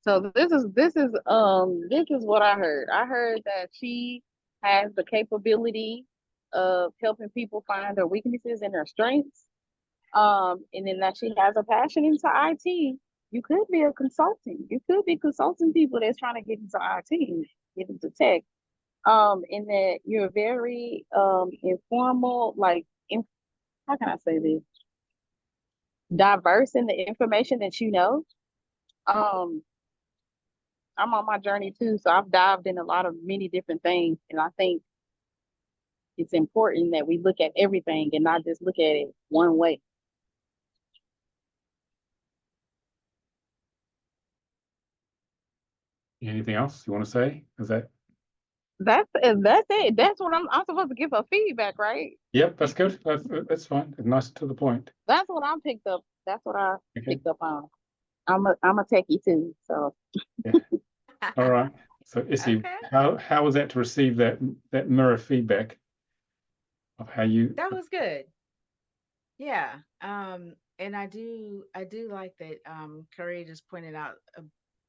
So this is what I heard. I heard that she has the capability of helping people find their weaknesses and their strengths. And then that she has a passion into IT. You could be a consultant. You could be consulting people that's trying to get into IT, get into tech. And that you're very informal, like how can I say this? Diverse in the information that you know. Um, I'm on my journey too, so I've dived in a lot of many different things, and I think it's important that we look at everything and not just look at it one way. Anything else you want to say? Is that? That's it. That's what I'm supposed to give her feedback, right? Yep, that's good. That's fine. Nice to the point. That's what I picked up. That's what I Okay. picked up on. I'm a techie too, so Yeah. All right. So Issy, Okay. how was that to receive that mirror feedback of how you? That was good. Yeah. And I do like that Curry just pointed out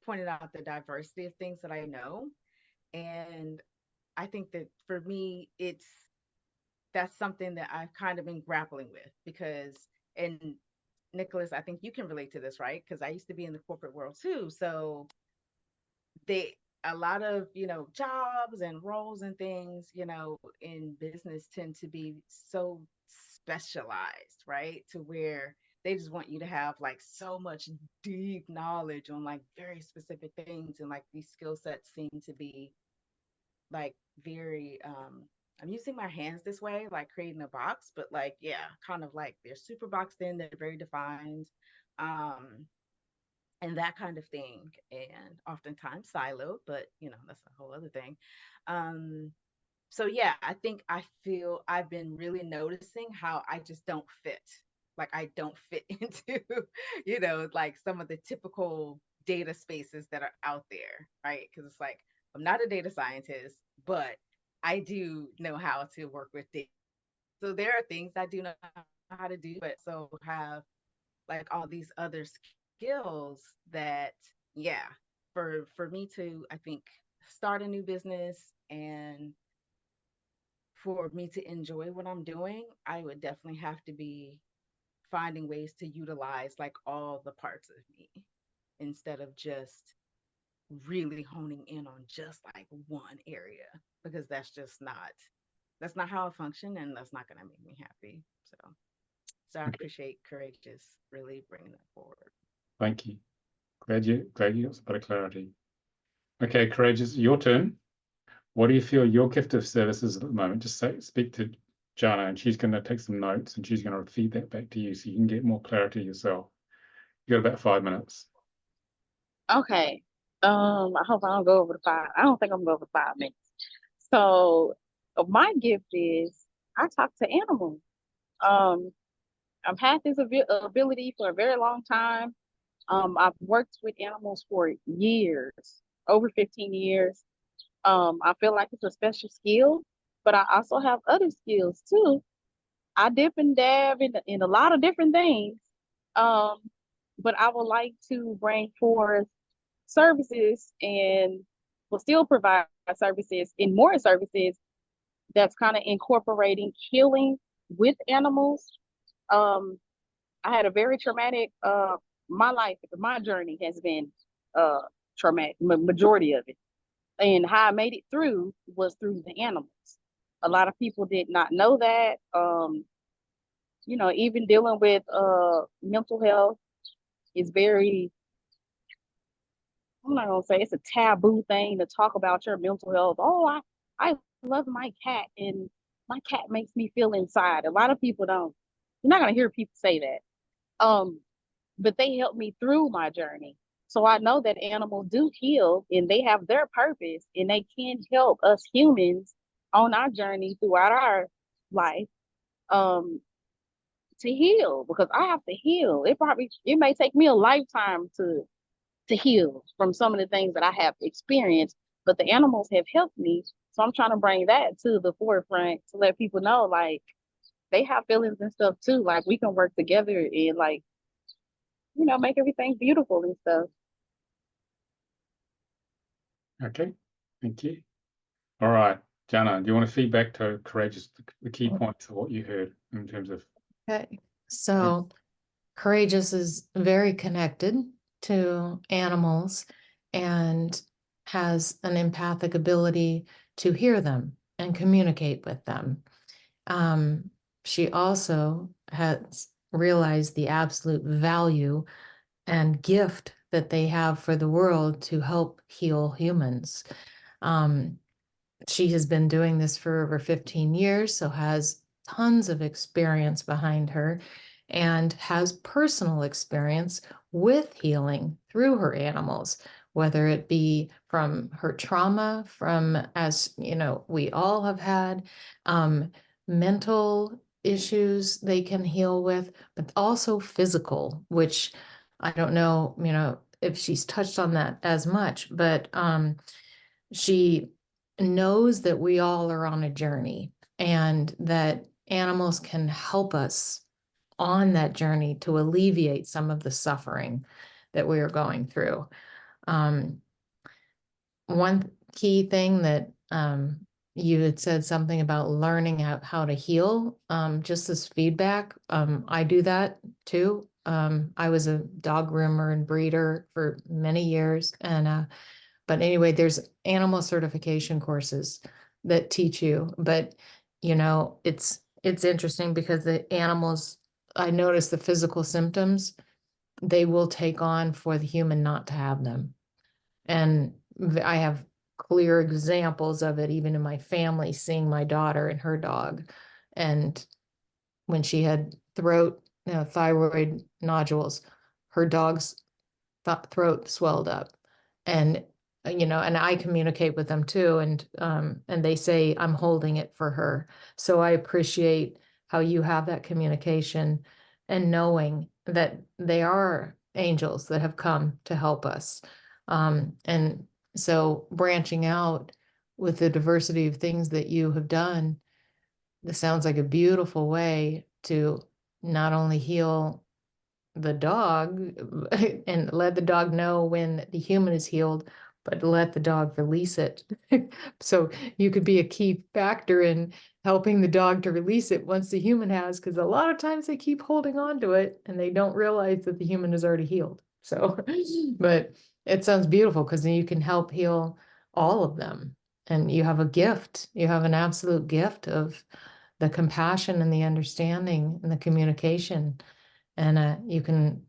the diversity of things that I know. And I think that for me, that's something that I've kind of been grappling with because, and Nicholas, I think you can relate to this, right? Because I used to be in the corporate world too. So they a lot of, jobs and roles and things, in business tend to be so specialized, right? To where they just want you to have like so much deep knowledge on like very specific things, and like these skill sets seem to be like very I'm using my hands this way, like creating a box, but like, yeah, kind of like they're super boxed in, they're very defined. Um, and that kind of thing, and oftentimes siloed, but that's a whole other thing. um so yeah, I feel I've been really noticing how I just don't fit, like I don't fit into like some of the typical data spaces that are out there, right? Because it's like I'm not a data scientist, but I do know how to work with data. So there are things I do know how to do, but so have like all these other skills that, yeah, for me to, I think, start a new business and for me to enjoy what I'm doing, I would definitely have to be finding ways to utilize like all the parts of me instead of just really honing in on just like one area, because that's not how I function, and that's not going to make me happy. So I Okay, appreciate Courageous really bringing that forward. thank you. Glad you got some better clarity. Okay, Courageous, your turn. What do you feel your gift of service is at the moment? Just speak to Jana, and she's going to take some notes, and she's going to feed that back to you so you can get more clarity yourself. You got about 5 minutes. Okay. I hope I don't go over the five. I don't think I'm gonna go over 5 minutes. So my gift is I talk to animals. Um, I've had this ability for a very long time. I've worked with animals for years, over 15 years. I feel like it's a special skill, but I also have other skills too. I dip and dab in a lot of different things. Um, but I would like to bring forth services and will still provide services and more services that's kind of incorporating healing with animals. Um, I had a very traumatic my life, my journey has been uh traumatic, majority of it. And how I made it through was through the animals. A lot of people did not know that. Even dealing with mental health is very, I'm not gonna say it's a taboo thing to talk about your mental health. Oh, I love my cat and my cat makes me feel inside. A lot of people don't. You're not gonna hear people say that. But they helped me through my journey. So I know that animals do heal and they have their purpose and they can help us humans on our journey throughout our life um to heal, because I have to heal. It may take me a lifetime to heal from some of the things that I have experienced, but the animals have helped me. So I'm trying to bring that to the forefront to let people know, like, they have feelings and stuff too. Like, we can work together and, like, make everything beautiful and stuff. Okay, thank you. All right, Jana, do you want to feed back to Courageous the key points of what you heard in terms of? Okay, so Courageous is very connected to animals and has an empathic ability to hear them and communicate with them. She also has realized the absolute value and gift that they have for the world to help heal humans. She has been doing this for over 15 years, so has tons of experience behind her and has personal experience with healing through her animals, whether it be from her trauma, from, as you know, we all have had, mental issues they can heal with, but also physical, which I don't know, if she's touched on that as much, but she knows that we all are on a journey and that animals can help us on that journey to alleviate some of the suffering that we are going through. One key thing that you had said something about learning how to heal, just as feedback. I do that too. I was a dog groomer and breeder for many years. And, but anyway, there's animal certification courses that teach you, but you know, it's interesting because the animals, I notice the physical symptoms, they will take on for the human not to have them. And I have clear examples of it, even in my family, seeing my daughter and her dog. And when she had thyroid nodules, her dog's throat swelled up. And you know, and I communicate with them too, and they say I'm holding it for her. So I appreciate how you have that communication and knowing that they are angels that have come to help us. And so branching out with the diversity of things that you have done, this sounds like a beautiful way to not only heal the dog and let the dog know when the human is healed, but let the dog release it. So you could be a key factor in helping the dog to release it once the human has, because a lot of times they keep holding on to it and they don't realize that the human is already healed. So, but it sounds beautiful because then you can help heal all of them. And you have a gift, you have an absolute gift of the compassion and the understanding and the communication. And you can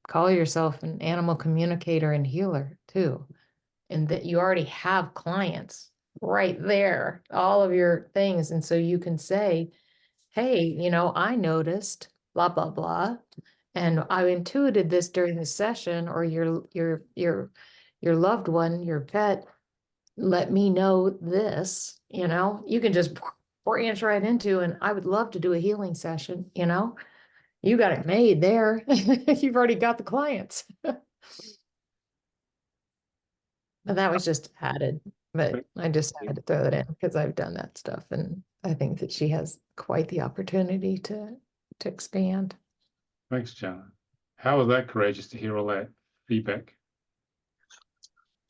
call yourself an animal communicator and healer too. And that you already have clients right there, all of your things. And so you can say, hey, you know, I noticed blah, blah, blah. And I intuited this during the session, or your loved one, your pet, let me know this, you know, you can just branch right into, and I would love to do a healing session, you know. You got it made there. You've already got the clients. But that was just added, but I just had to throw that in because I've done that stuff, and I think that she has quite the opportunity to expand. Thanks, Jana. How was that courageous to hear all that feedback?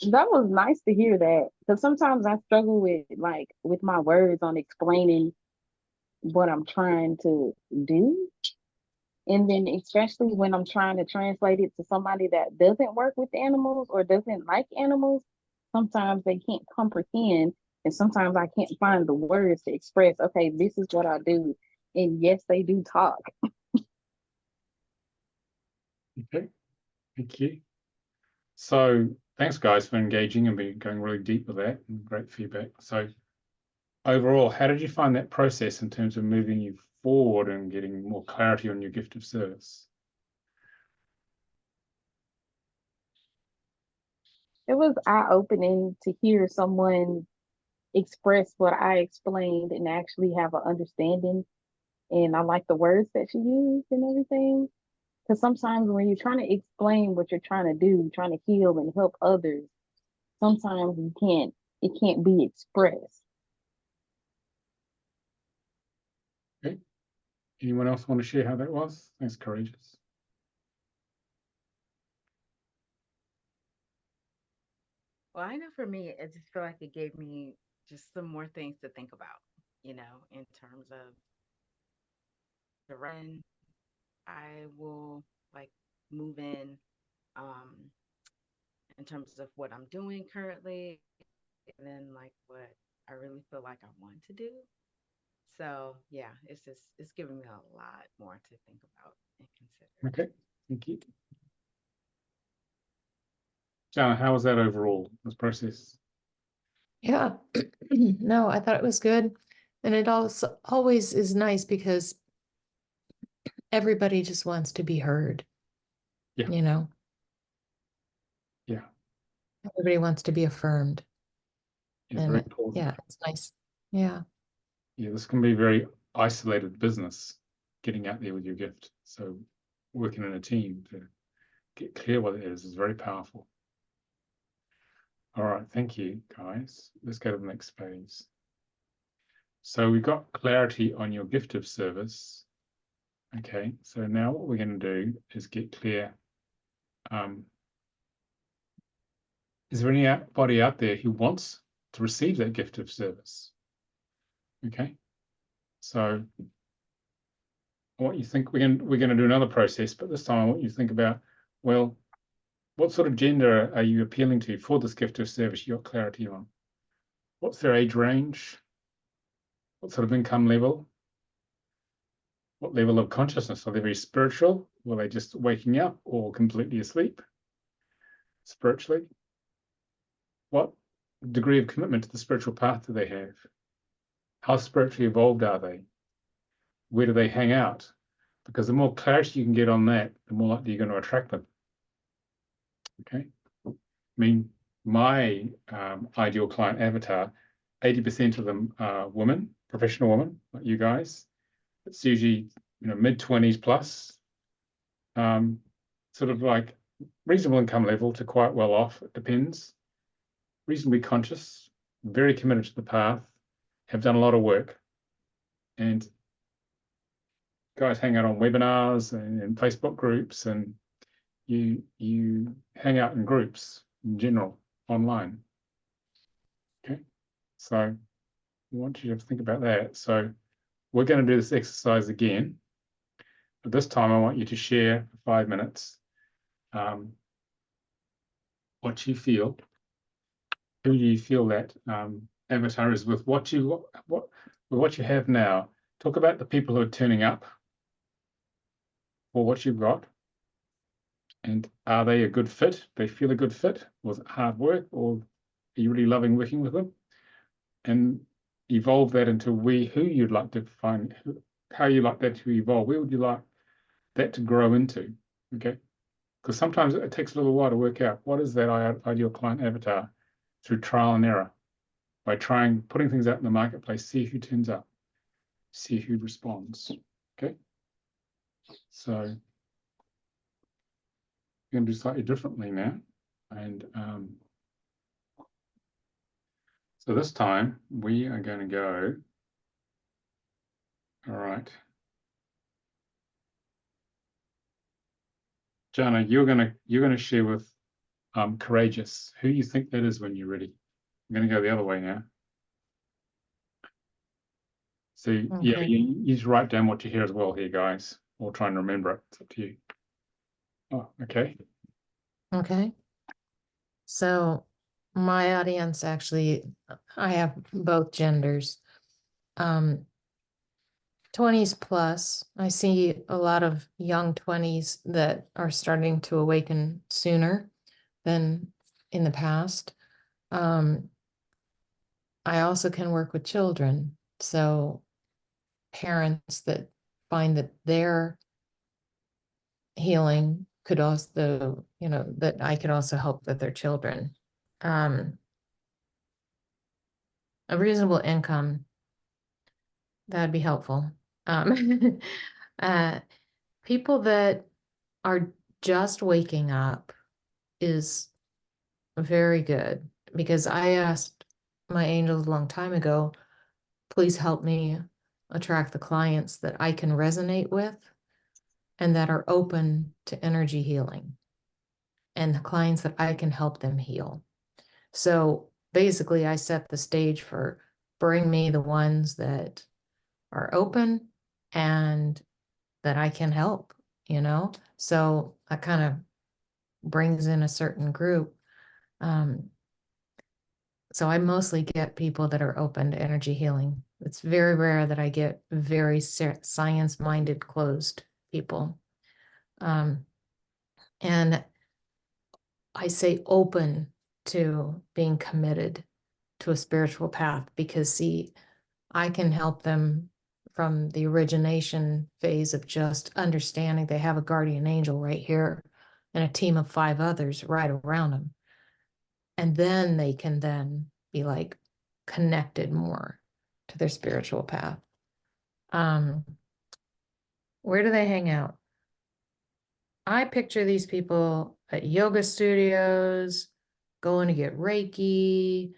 That was nice to hear that, because sometimes I struggle with my words on explaining what I'm trying to do. And then especially when I'm trying to translate it to somebody that doesn't work with animals or doesn't like animals, sometimes they can't comprehend. And sometimes I can't find the words to express, okay, this is what I do. And yes, they do talk. Okay, thank you. So thanks guys for engaging and going really deep with that, and great feedback. So overall, how did you find that process in terms of moving you forward and getting more clarity on your gift of service? It was eye-opening to hear someone express what I explained and actually have an understanding. And I like the words that she used and everything. Because sometimes when you're trying to explain what you're trying to do, trying to heal and help others, sometimes it can't be expressed. Okay. Anyone else want to share how that was? Thanks, courageous. Well, I know for me, I just feel like it gave me just some more things to think about, you know, in terms of the run. I will like move um, in terms of what I'm doing currently, and then like what I really feel like I want to do. So yeah, it's giving me a lot more to think about and consider. Okay, thank you. Jana, how was that overall, this process? Yeah, no, I thought it was good. And it also always is nice because everybody just wants to be heard, Yeah. you know, Yeah, everybody wants to be affirmed. it's very And important. yeah, it's nice. Yeah. Yeah, this can be very isolated business, getting out there with your gift. So working in a team to get clear what it is very powerful. All right, thank you, guys. Let's go to the next phase. So we've got clarity on your gift of service. Okay, so now what we're going to do is get clear. Is there anybody out there who wants to receive that gift of service? Okay, so I want you to think we're going to do another process, but this time I want you to think about, well, what sort of gender are you appealing to for this gift of service you got clarity on? What's their age range? What sort of income level? What level of consciousness? Are they very spiritual? Or are they just waking up or completely asleep spiritually? What degree of commitment to the spiritual path do they have? How spiritually evolved are they? Where do they hang out? Because the more clarity you can get on that, the more likely you're going to attract them. Okay. I mean, my ideal client avatar, 80% of them are women, professional women, like you guys. It's usually, mid-20s plus, sort of like reasonable income level to quite well off. It depends. Reasonably conscious, very committed to the path, have done a lot of work, and guys hang out on webinars and Facebook groups, and you hang out in groups in general online. Okay, so I want you to think about that. So we're going to do this exercise again, but this time I want you to share for 5 minutes what you feel, who you feel that avatar is with, what you have now. Talk about the people who are turning up for what you've got, and are they a good fit? They feel a good fit? Was it hard work, or are you really loving working with them? And evolve that into who you'd like to find, how you like that to evolve. Where would you like that to grow into? Okay, because sometimes it takes a little while to work out what is that ideal client avatar through trial and error, by putting things out in the marketplace, see who turns up, see who responds. Okay, so we're going to do slightly differently now, and so this time we are going to go. All right, Jana, you're gonna share with courageous, who you think that is when you're ready. I'm going to go the other way now. So yeah, Okay. you just write down what you hear as well here, guys, or try and remember it. It's up to you. Oh, okay. Okay. So my audience, actually, I have both genders. 20s plus. I see a lot of young 20s that are starting to awaken sooner than in the past. I also can work with children. So parents that find that their healing could also, that I could also help with their children. A reasonable income, that'd be helpful. People that are just waking up is very good, because I asked my angels a long time ago, please help me attract the clients that I can resonate with and that are open to energy healing, and the clients that I can help them heal. So basically, I set the stage for bring me the ones that are open and that I can help, So that kind of brings in a certain group. So I mostly get people that are open to energy healing. It's very rare that I get very science-minded, closed people. And I say open to being committed to a spiritual path, because see, I can help them from the origination phase of just understanding they have a guardian angel right here and a team of 5 others right around them. And then they can then be like connected more to their spiritual path. Where do they hang out? I picture these people at yoga studios, going to get Reiki,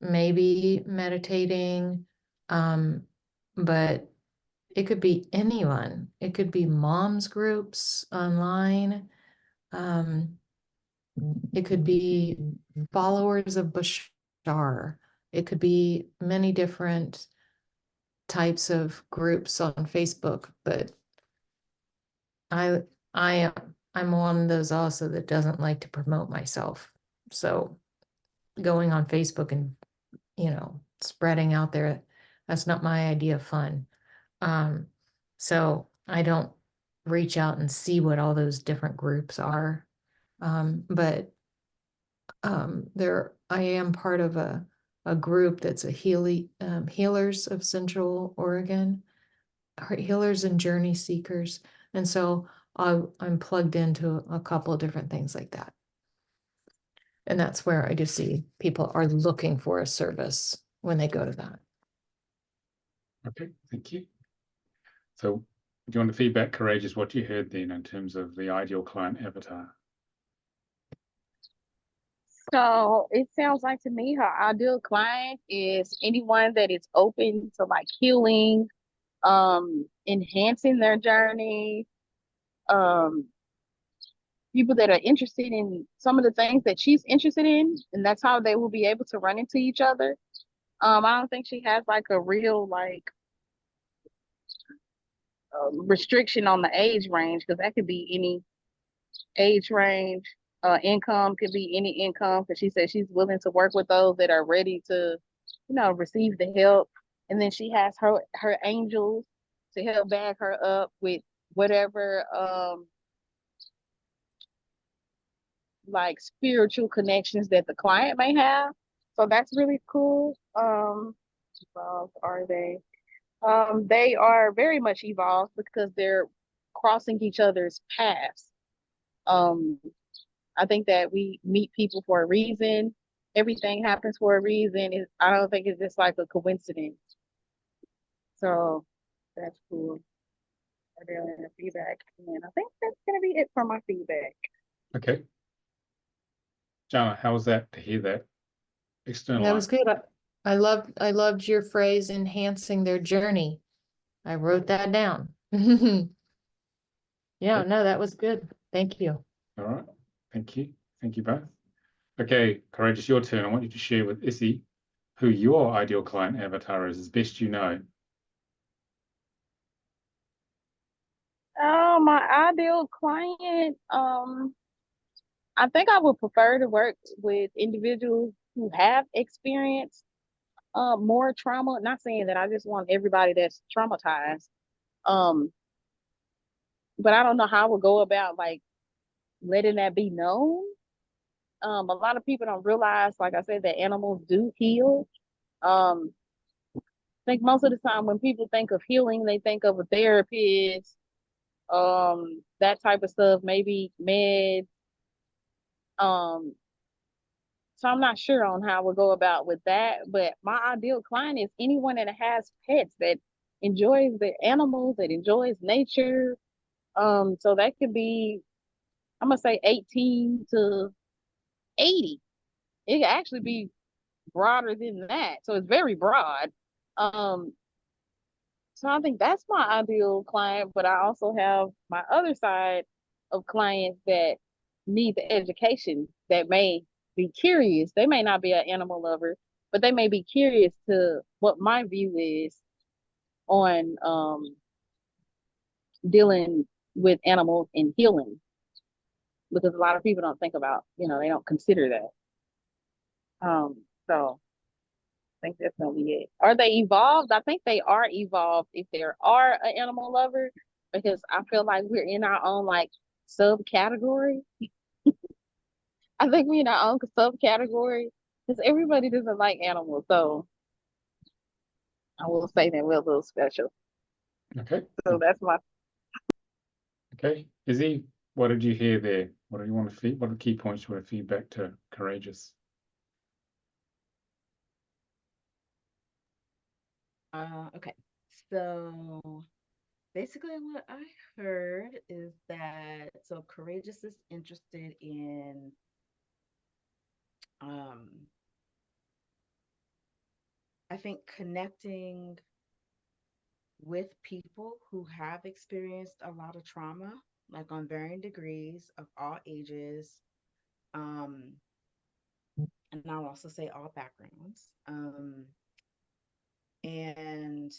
maybe meditating, but it could be anyone. It could be moms groups online. It could be followers of Bashar. It could be many different types of groups on Facebook, but I am I'm one of those also that doesn't like to promote myself. So going on Facebook and, spreading out there, that's not my idea of fun. So I don't reach out and see what all those different groups are. But there I am part of a group that's a healers of Central Oregon, healers and journey seekers. And so I'm plugged into a couple of different things like that. And that's where I just see people are looking for a service when they go to that. Okay, thank you. So do you want to feedback, Courageous, what you heard then in terms of the ideal client avatar? So it sounds like to me her ideal client is anyone that is open to like healing, enhancing their journey, people that are interested in some of the things that she's interested in, and that's how they will be able to run into each other. I don't think she has like a real like restriction on the age range, because that could be any age range. Income could be any income, because she said she's willing to work with those that are ready to, receive the help. And then she has her angels to help back her up with whatever like spiritual connections that the client may have. So that's really cool. Evolved are they? They are very much evolved because they're crossing each other's paths. Um, I think that we meet people for a reason. Everything happens for a reason. I don't think it's just like a coincidence. So that's cool. I really the feedback. And I think that's gonna be it for my feedback. Okay. Jana, how was that to hear that external? That was good. I loved your phrase, enhancing their journey. I wrote that down. Yeah, no, that was good. Thank you. All right. Thank you. Thank you both. Okay, Courageous, your turn. I want you to share with Issy who your ideal client avatar is as best you know. Oh, my ideal client, I think I would prefer to work with individuals who have experienced more trauma. Not saying that I just want everybody that's traumatized. Um, but I don't know how I would go about like letting that be known. A lot of people don't realize, like I said, that animals do heal. I think most of the time when people think of healing, they think of a therapist, that type of stuff, maybe meds. Um, so I'm not sure on how we'll go about with that. But my ideal client is anyone that has pets, that enjoys the animals, that enjoys nature. So that could be, I'm gonna say 18 to 80. It could actually be broader than that. So it's very broad. Um, so I think that's my ideal client, but I also have my other side of clients that need the education, that may be curious. They may not be an animal lover, but they may be curious to what my view is on dealing with animals and healing, because a lot of people don't think about, they don't consider that. So I think that's gonna be it. Are they evolved? I think they are evolved if they are an animal lover, because I feel like we're in our own like subcategory. I think we're in our own subcategory because everybody doesn't like animals. So I will say that we're a little special. Okay. So that's my Okay. Izzy, what did you hear there? What do you want to feed? What are the key points you want to feed back to Courageous? Okay. So basically what I heard is that Courageous is interested in I think connecting with people who have experienced a lot of trauma, like on varying degrees of all ages, and I'll also say all backgrounds. And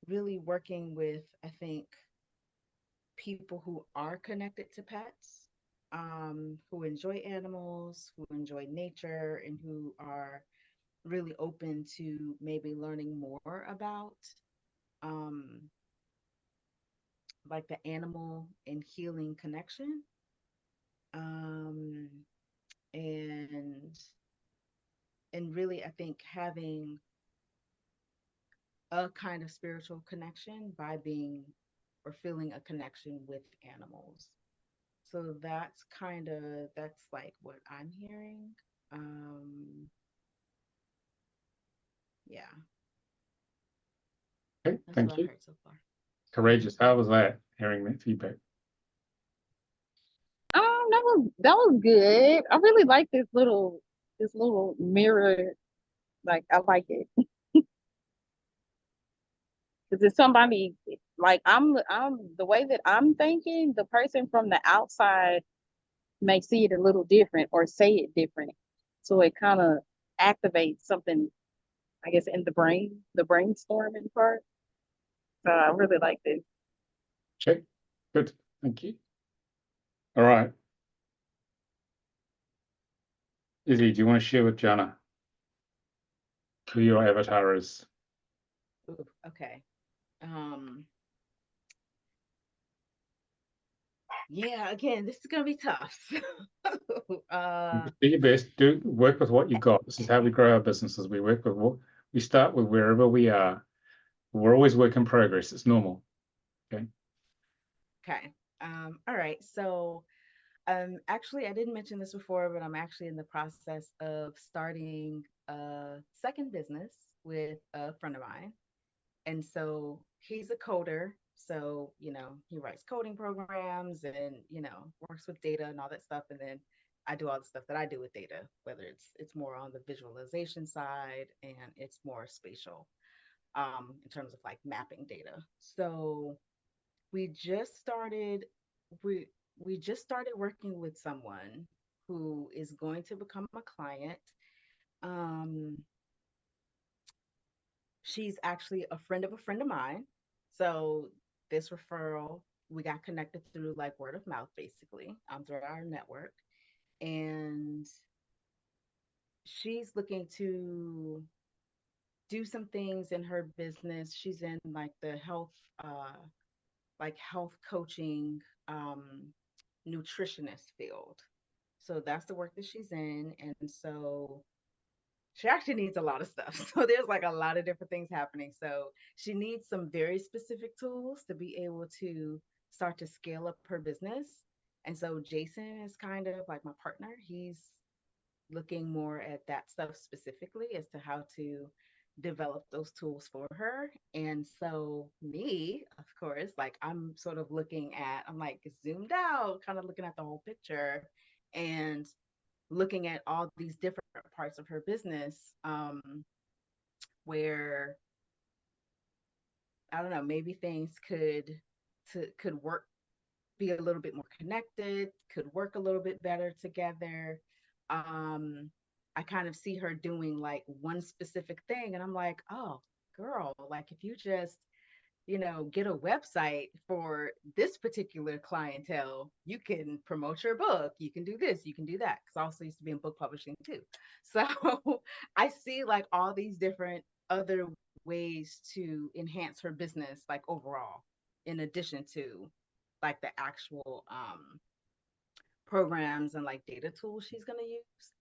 really working with, I think, people who are connected to pets, who enjoy animals, who enjoy nature, and who are really open to maybe learning more about um, like the animal and healing connection. Um, and really, I think having a kind of spiritual connection by being or feeling a connection with animals. So that's like what I'm hearing. Um, yeah, Okay, that's what thank I've you. heard so far. Courageous. How was that, hearing that feedback? That was good. I really like this little mirror. Like I like it because it's somebody like I'm the way that I'm thinking. The person from the outside may see it a little different or say it different, so it kind of activates something, I guess, in the brainstorming part. So I really like this. Check. Good. Thank you. All right. Izzy, do you want to share with Jana who your avatar is? Ooh, okay. Um, yeah, again, this is gonna be tough. uh, Do your best. Do work with what you got. This is how we grow our businesses. We work with what we start with wherever we are. We're always work in progress. It's normal. Okay. okay. All right. So, actually, I didn't mention this before, but I'm actually in the process of starting a second business with a friend of mine. And so he's a coder. So, he writes coding programs and, works with data and all that stuff. And then I do all the stuff that I do with data, whether it's more on the visualization side and it's more spatial, in terms of like mapping data. So we just started we we just started working with someone who is going to become a client. Um, she's actually a friend of a friend of mine. So this referral, we got connected through like word of mouth, basically, through our network. And she's looking to do some things in her business. She's in like the health coaching, nutritionist field. So that's the work that she's in. And so she actually needs a lot of stuff. So there's like a lot of different things happening. So she needs some very specific tools to be able to start to scale up her business. And so Jason is kind of like my partner. He's looking more at that stuff specifically as to how to develop those tools for her. And so me, of course, like I'm like zoomed out, kind of looking at the whole picture and looking at all these different parts of her business, where I don't know, maybe things could work, be a little bit more connected, could work a little bit better together. Um, I kind of see her doing like one specific thing, and I'm like, oh, girl, like if you just, get a website for this particular clientele, you can promote your book, you can do this, you can do that. Because I also used to be in book publishing too. So I see like all these different other ways to enhance her business, like overall, in addition to like the actual programs and like data tools she's going to use.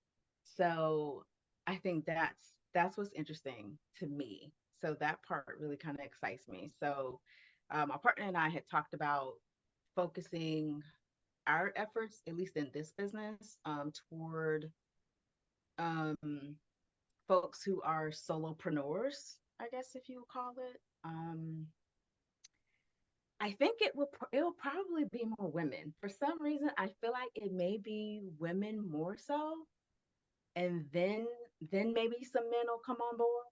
So I think that's what's interesting to me. So that part really kind of excites me. So my partner and I had talked about focusing our efforts, at least in this business, toward um, folks who are solopreneurs, I guess if you would call it. I think it will probably be more women. For some reason, I feel like it may be women more so, and then maybe some men will come on board.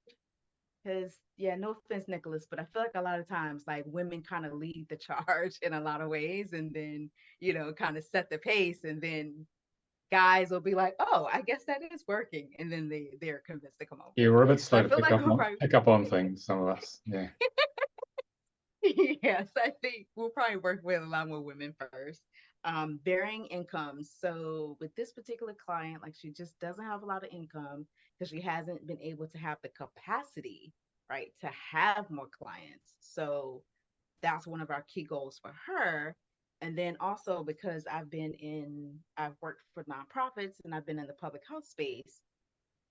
Because yeah, no offense, Nicholas, but I feel like a lot of times like women kind of lead the charge in a lot of ways, and then kind of set the pace, and then guys will be like, oh, I guess that is working, and then they're convinced to come on Yeah, board. we're a bit So slow I to feel like we're probably pick up on things, some of us. Yeah. Yes, I think we'll probably work with a lot more women first. Varying incomes. So with this particular client, like she just doesn't have a lot of income because she hasn't been able to have the capacity, right, to have more clients. So that's one of our key goals for her. And then also because I've worked for nonprofits and I've been in the public health space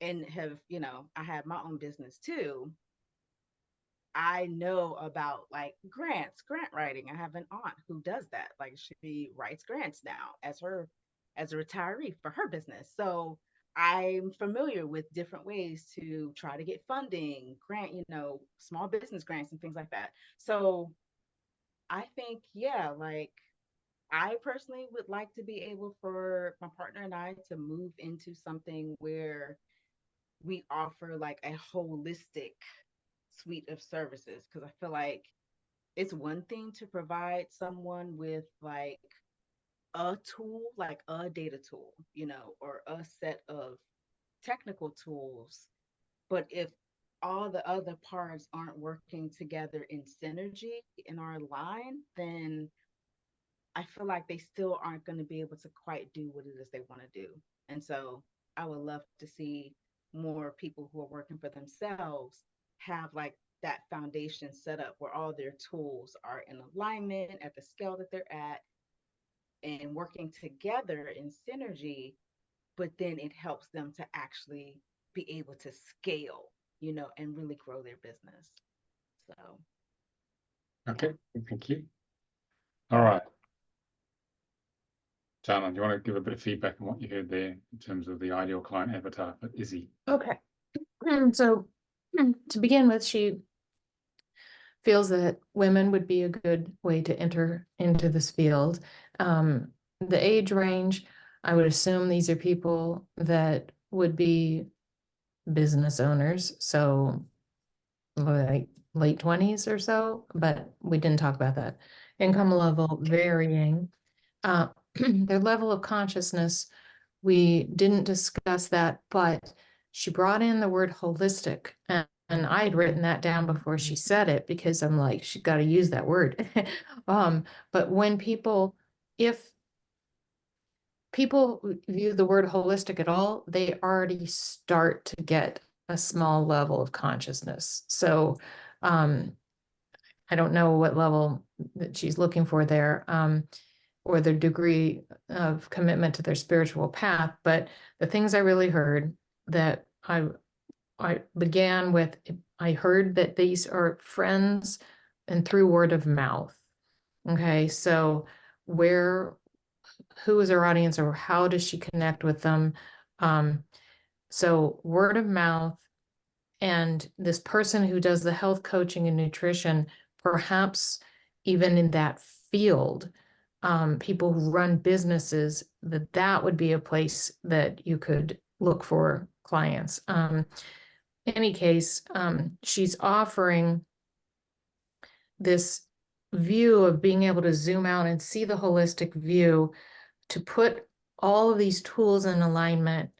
and have, I have my own business too. I know about like grants, grant writing. I have an aunt who does that. Like she writes grants now as a retiree for her business. So I'm familiar with different ways to try to get funding, grant, small business grants and things like that. So I think, yeah, like I personally would like to be able for my partner and I to move into something where we offer like a holistic suite of services because I feel like it's one thing to provide someone with like a tool, like a data tool, or a set of technical tools. But if all the other parts aren't working together in synergy in our line, then I feel like they still aren't going to be able to quite do what it is they want to do. And so I would love to see more people who are working for themselves have like that foundation set up where all their tools are in alignment at the scale that they're at and working together in synergy, but then it helps them to actually be able to scale, and really grow their business. So, Okay, thank you. All right. Jana, do you want to give a bit of feedback on what you heard there in terms of the ideal client avatar for Izzy? Okay. So to begin with, she feels that women would be a good way to enter into this field. The age range, I would assume these are people that would be business owners, so like late 20s or so, but we didn't talk about that. Income level varying. Their level of consciousness, we didn't discuss that, but she brought in the word holistic, and I had written that down before she said it because I'm like, she's got to use that word. But if people view the word holistic at all, they already start to get a small level of consciousness. So I don't know what level that she's looking for there, or their degree of commitment to their spiritual path. But the things I really heard that I began with, I heard that these are friends and through word of mouth. Okay, so who is our audience, or how does she connect with them? So word of mouth, and this person who does the health coaching and nutrition, perhaps even in that field, people who run businesses, that would be a place that you could look for clients. Any case, she's offering this view of being able to zoom out and see the holistic view, to put all of these tools in alignment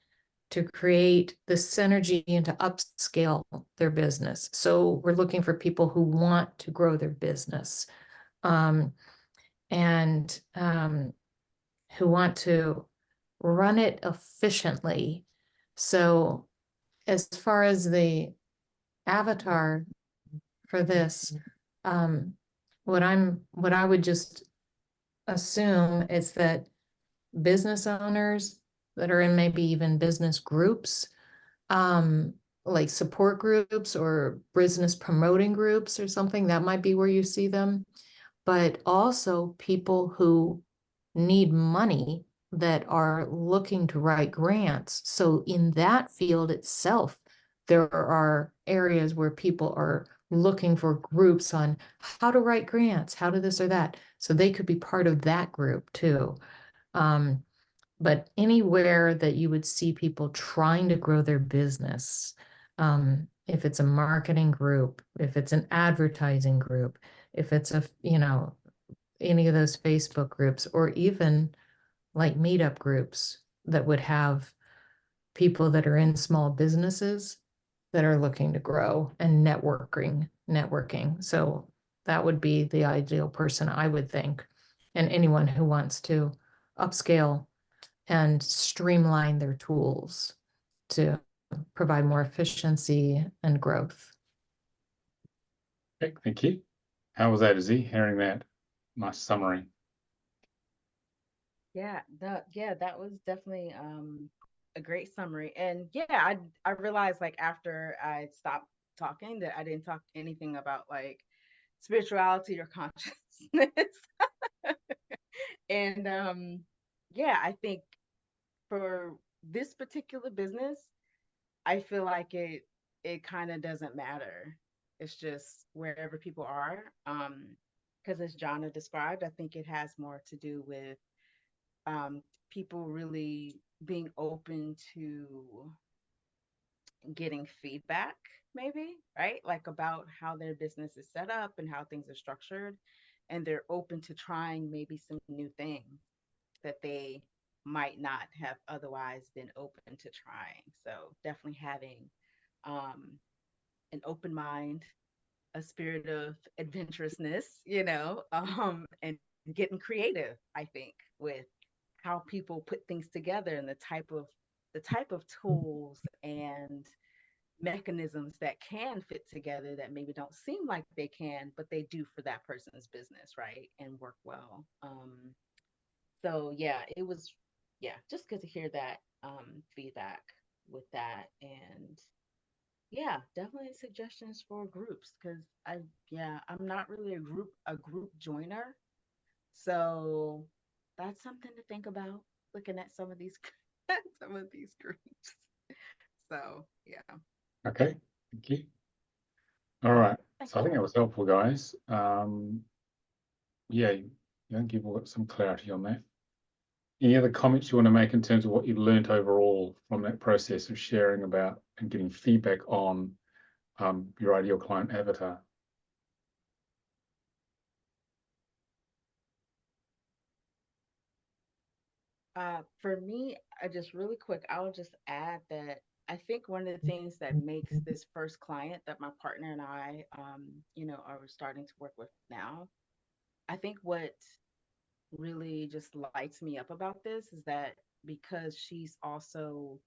to create the synergy and to upscale their business. So we're looking for people who want to grow their business, and who want to run it efficiently. So as far as the avatar for this, what I would just assume is that business owners that are in maybe even business groups, like support groups or business promoting groups or something, that might be where you see them. But also people who need money that are looking to write grants. So in that field itself, there are areas where people are looking for groups on how to write grants, how to this or that. So they could be part of that group too. But anywhere that you would see people trying to grow their business, if it's a marketing group, if it's an advertising group, if it's any of those Facebook groups, or even like meetup groups that would have people that are in small businesses that are looking to grow and networking. So That would be the ideal person, I would think. And anyone who wants to upscale and streamline their tools to provide more efficiency and growth. Okay, thank you. How was A to Z hearing that nice summary? Yeah, that was definitely a great summary. And yeah, I realized like after I stopped talking that I didn't talk anything about like spirituality or consciousness. And yeah, I think for this particular business, I feel like it kind of doesn't matter. It's just wherever people are. Because as Jonna described, I think it has more to do with people really being open to getting feedback, maybe, right? Like about how their business is set up and how things are structured. And they're open to trying maybe some new things that they might not have otherwise been open to trying. So definitely having um, an open mind, a spirit of adventurousness, and getting creative, I think, with how people put things together and the type of tools and mechanisms that can fit together that maybe don't seem like they can, but they do for that person's business, right? And work well. So yeah, it was just good to hear that feedback with that. And yeah, definitely suggestions for groups because I'm not really a group joiner. So that's something to think about looking at some of these some of these groups. So yeah. Okay, thank you. All right, Thank so I think you. that was helpful, guys. Yeah, give some clarity on that. Any other comments you want to make in terms of what you learned overall from that process of sharing about and getting feedback on your ideal client avatar? For me, I just really quick, I'll just add that I think one of the things that makes this first client that my partner and I, are starting to work with now, I think what really just lights me up about this is that because she's also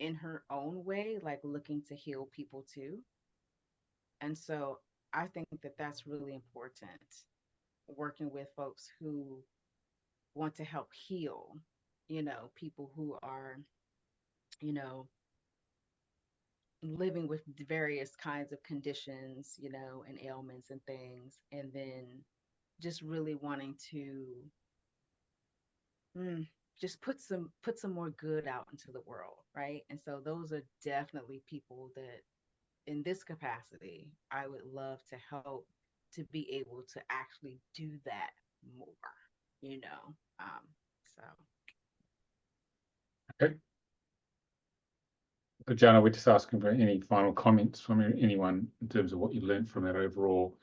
in her own way, like looking to heal people too. And so I think that that's really important, working with folks who want to help heal, people who are, you know, living with various kinds of conditions, and ailments and things, and then just really wanting to mm, just put some more good out into the world, right? And so those are definitely people that in this capacity, I would love to help to be able to actually do that more, you know. So Okay. So, Jana, we're just asking for any final comments from anyone in terms of what you learned from that overall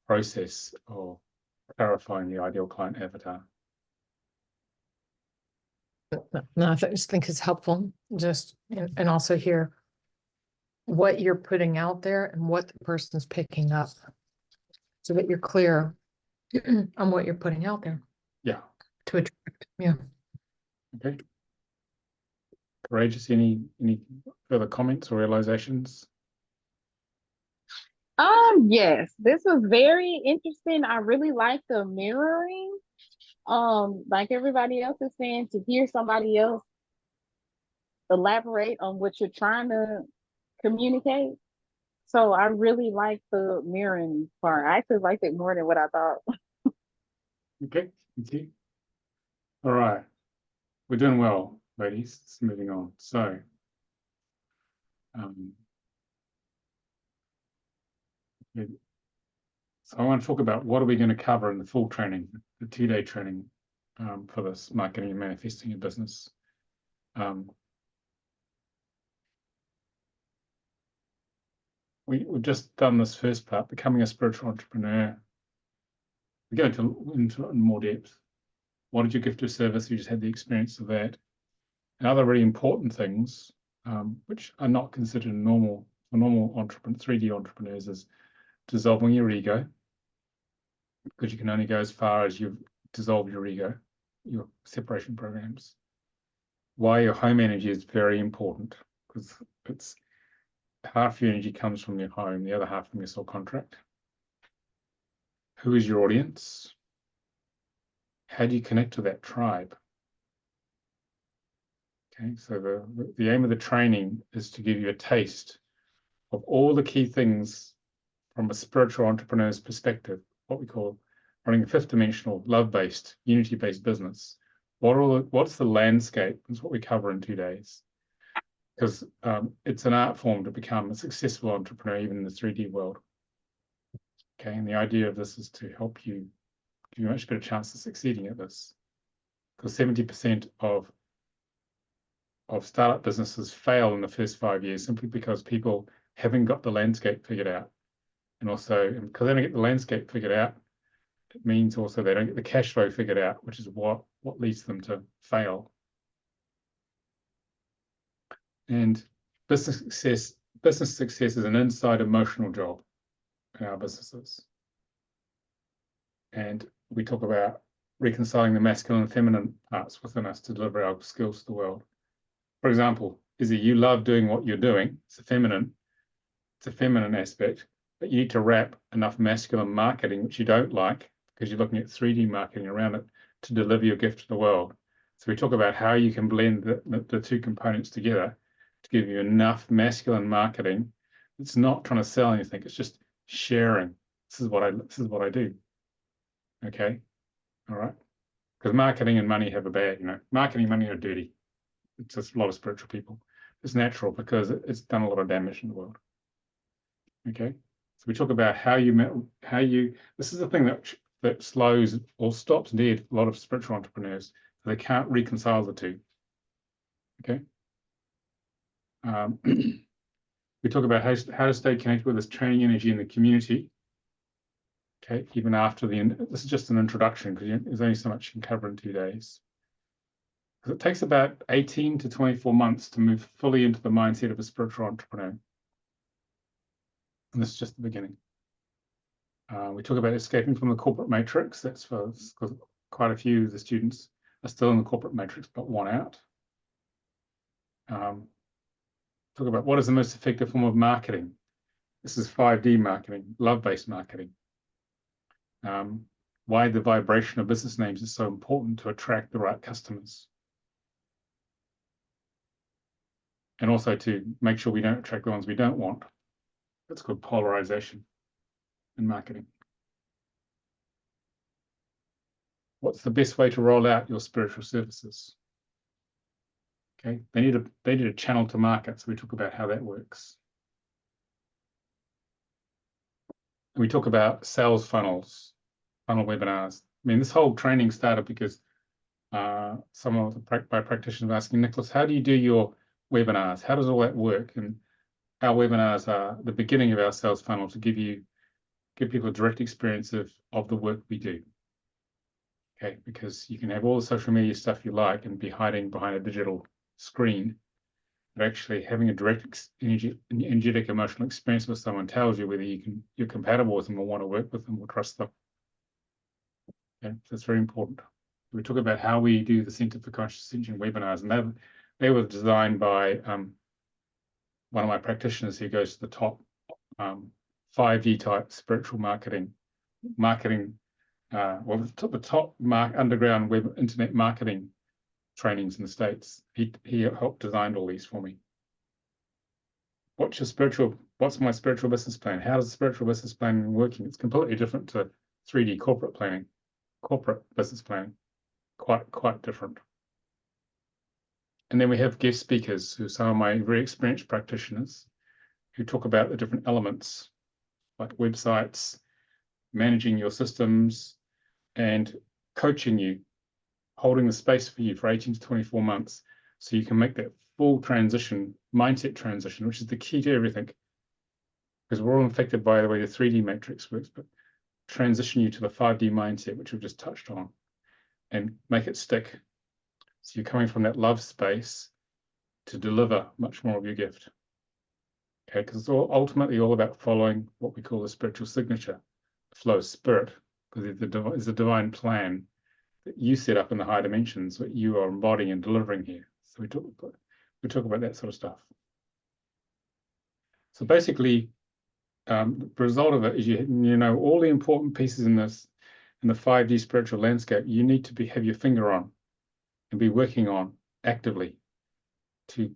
process of clarifying the ideal client avatar. No, I just think it's helpful just and also hear what you're putting out there and what the person's picking up so that you're clear on what you're putting out there Yeah. to attract. Yeah. Okay. Courageous, any further comments or realizations? Yes, this was very interesting. I really like the mirroring. Like everybody else is saying, to hear somebody else elaborate on what you're trying to communicate. So I really like the mirroring part. I actually liked it more than what I thought. Okay, thank you. All right, we're doing well, ladies. It's moving on. So, so I want to talk about what are we going to cover in the full training, the 2-day training for this marketing and manifesting your business. We've just done this first part, becoming a spiritual entrepreneur. We go into it in more depth. What did you give to service? You just had the experience of that. And other really important things, which are not considered normal for normal entrepreneurs, 3D entrepreneurs, is dissolving your ego, because you can only go as far as you've dissolved your ego, your separation programs. Why your home energy is very important, because it's half your energy comes from your home, the other half from your soul contract. Who is your audience? How do you connect to that tribe? Okay, so the aim of the training is to give you a taste of all the key things from a spiritual entrepreneur's perspective, what we call running a fifth dimensional, love-based, unity-based business. What's the landscape? That's what we cover in 2 days. Because it's an art form to become a successful entrepreneur, even in the 3D world. Okay, and the idea of this is to help you give you a much better chance of succeeding at this. Because 70% of startup businesses fail in the first 5 years simply because people haven't got the landscape figured out. And also, because they don't get the landscape figured out, it means also they don't get the cash flow figured out, which is what leads them to fail. And business success is an inside emotional job in our businesses. And we talk about reconciling the masculine and feminine parts within us to deliver our skills to the world. For example, Izzy, you love doing what you're doing. It's a feminine aspect, but you need to wrap enough masculine marketing, which you don't like, because you're looking at 3D marketing around it to deliver your gift to the world. So we talk about how you can blend the two components together to give you enough masculine marketing. It's not trying to sell anything. It's just sharing. This is what I do. Okay. All right. Because marketing and money have a bad, marketing and money are dirty. It's just a lot of spiritual people. It's natural because it's done a lot of damage in the world. Okay. So we talk about how you, this is the thing that slows or stops dead a lot of spiritual entrepreneurs. So they can't reconcile the two. Okay. We talk about how to stay connected with this training energy in the community. Okay, even after this is just an introduction, because there's only so much you can cover in 2 days. Because it takes about 18 to 24 months to move fully into the mindset of a spiritual entrepreneur. And this is just the beginning. We talk about escaping from the corporate matrix. That's because quite a few of the students are still in the corporate matrix, but want out. Talk about what is the most effective form of marketing. This is 5D marketing, love-based marketing. Why the vibration of business names is so important to attract the right customers. And also to make sure we don't attract the ones we don't want. That's called polarization in marketing. What's the best way to roll out your spiritual services? Okay, they need a channel to market, so we talk about how that works. And we talk about sales funnel webinars. I mean, this whole training started because some of my practitioners were asking, Nicolas, how do you do your webinars? How does all that work? And our webinars are the beginning of our sales funnel to give people a direct experience of the work we do. Okay, because you can have all the social media stuff you like and be hiding behind a digital screen, but actually having a direct energetic emotional experience with someone tells you whether you're compatible with them or want to work with them or trust them. Okay, so that's very important. We talk about how we do the Center for Conscious Ascension webinars, and they were designed by one of my practitioners who goes to the top 5D type spiritual marketing, the top underground web internet marketing trainings in the States. He helped design all these for me. What's my spiritual business plan? How does the spiritual business plan working? It's completely different to 3D corporate planning, corporate business planning, quite different. And then we have guest speakers who are some of my very experienced practitioners who talk about the different elements like websites, managing your systems, and coaching you, holding the space for you for 18 to 24 months so you can make that full transition, mindset transition, which is the key to everything. Because we're all affected by the way the 3D matrix works, but transition you to the 5D mindset, which we've just touched on, and make it stick. So you're coming from that love space to deliver much more of your gift. Okay, because it's ultimately all about following what we call the spiritual signature, the flow of spirit, because it's a divine plan that you set up in the higher dimensions, what you are embodying and delivering here. So we talk about that sort of stuff. So basically, the result of it is you know all the important pieces in the 5D spiritual landscape you need to have your finger on and be working on actively to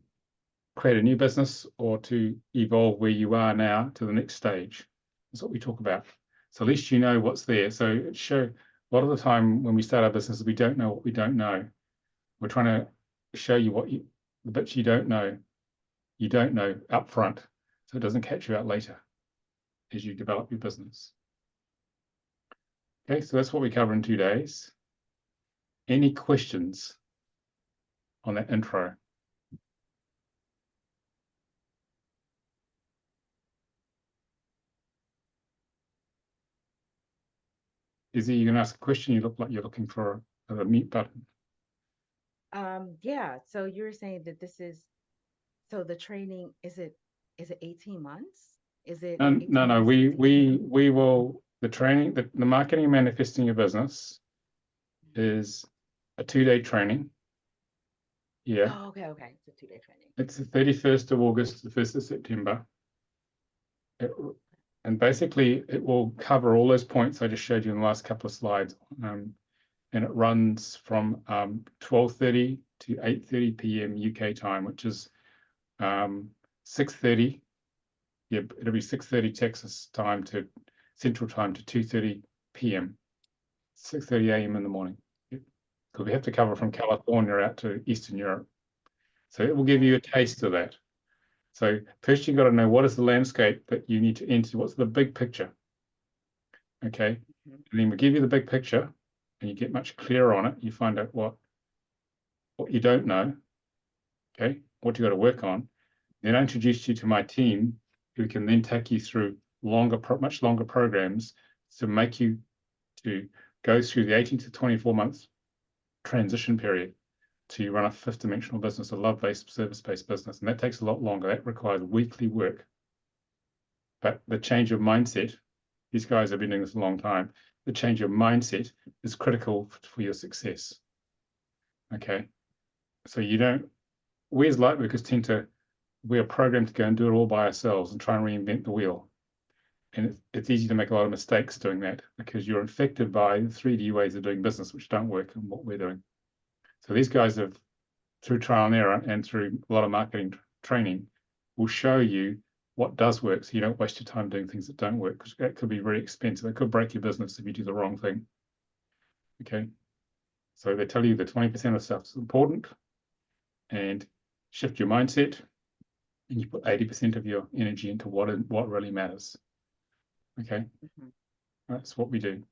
create a new business or to evolve where you are now to the next stage. That's what we talk about. So at least you know what's there. So a lot of the time when we start our business, we don't know what we don't know. We're trying to show you the bits you don't know up front, so it doesn't catch you out later as you develop your business. Okay, so that's what we cover in 2 days. Any questions on that intro? Izzy, you can ask a question. You look like you're looking for a mute button. Yeah, so you were saying that so the training, is it 18 months? Is it 18 No, months? we will, the training, the marketing and manifesting your business is a 2-day training. Yeah. Oh, okay. It's a 2-day training. It's the 31st of August to the 1st of September. And basically it will cover all those points I just showed you in the last couple of slides. And it runs from 12:30 to 8:30 p.m. UK time, which is 6:30. Yeah, it'll be 6:30 Texas time to Central time to 2:30 p.m. 6:30 a.m. in the morning. Because we have to cover from California out to Eastern Europe. So it will give you a taste of that. So first you've got to know what is the landscape that you need to enter. What's the big picture? Okay. And then we give you the big picture and you get much clearer on it. You find out what you don't know. Okay. What you got to work on. Then I introduce you to my team who can then take you through much longer programs to make you to go through the 18 to 24 months transition period to run a 5th dimensional business, a love-based, service-based business. And that takes a lot longer. That requires weekly work. But the change of mindset, these guys have been doing this a long time, the change of mindset is critical for your success. Okay. So we as light workers we are programmed to go and do it all by ourselves and try and reinvent the wheel. And it's easy to make a lot of mistakes doing that because you're infected by 3D ways of doing business, which don't work in what we're doing. So these guys have, through trial and error and through a lot of marketing training, will show you what does work so you don't waste your time doing things that don't work, because that could be very expensive. It could break your business if you do the wrong thing. Okay. So they tell you that 20% of stuff is important and shift your mindset and you put 80% of your energy into what really matters. Okay. That's what we do.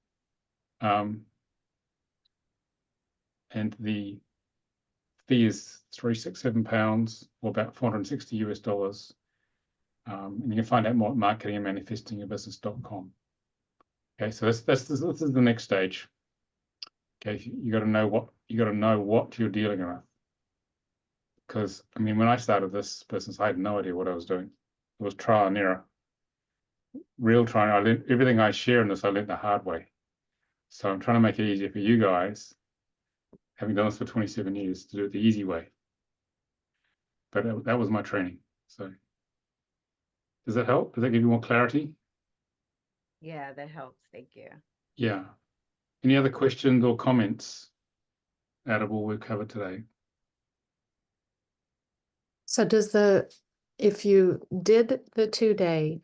And the fee is £367 or about $460 US. And you can find out more at marketingandmanifestingyourbusiness.com. Okay, so this is the next stage. Okay, you got to know what you're dealing with. Because I mean, when I started this business, I had no idea what I was doing. It was trial and error, real trial. I learned everything I share in this. I learned the hard way. So I'm trying to make it easier for you guys, having done this for 27 years, to do it the easy way. But that was my training. So does that help? Does that give you more clarity? Yeah, that helps. Thank you. Yeah. Any other questions or comments out of all we've covered today? So if you did the 2-day,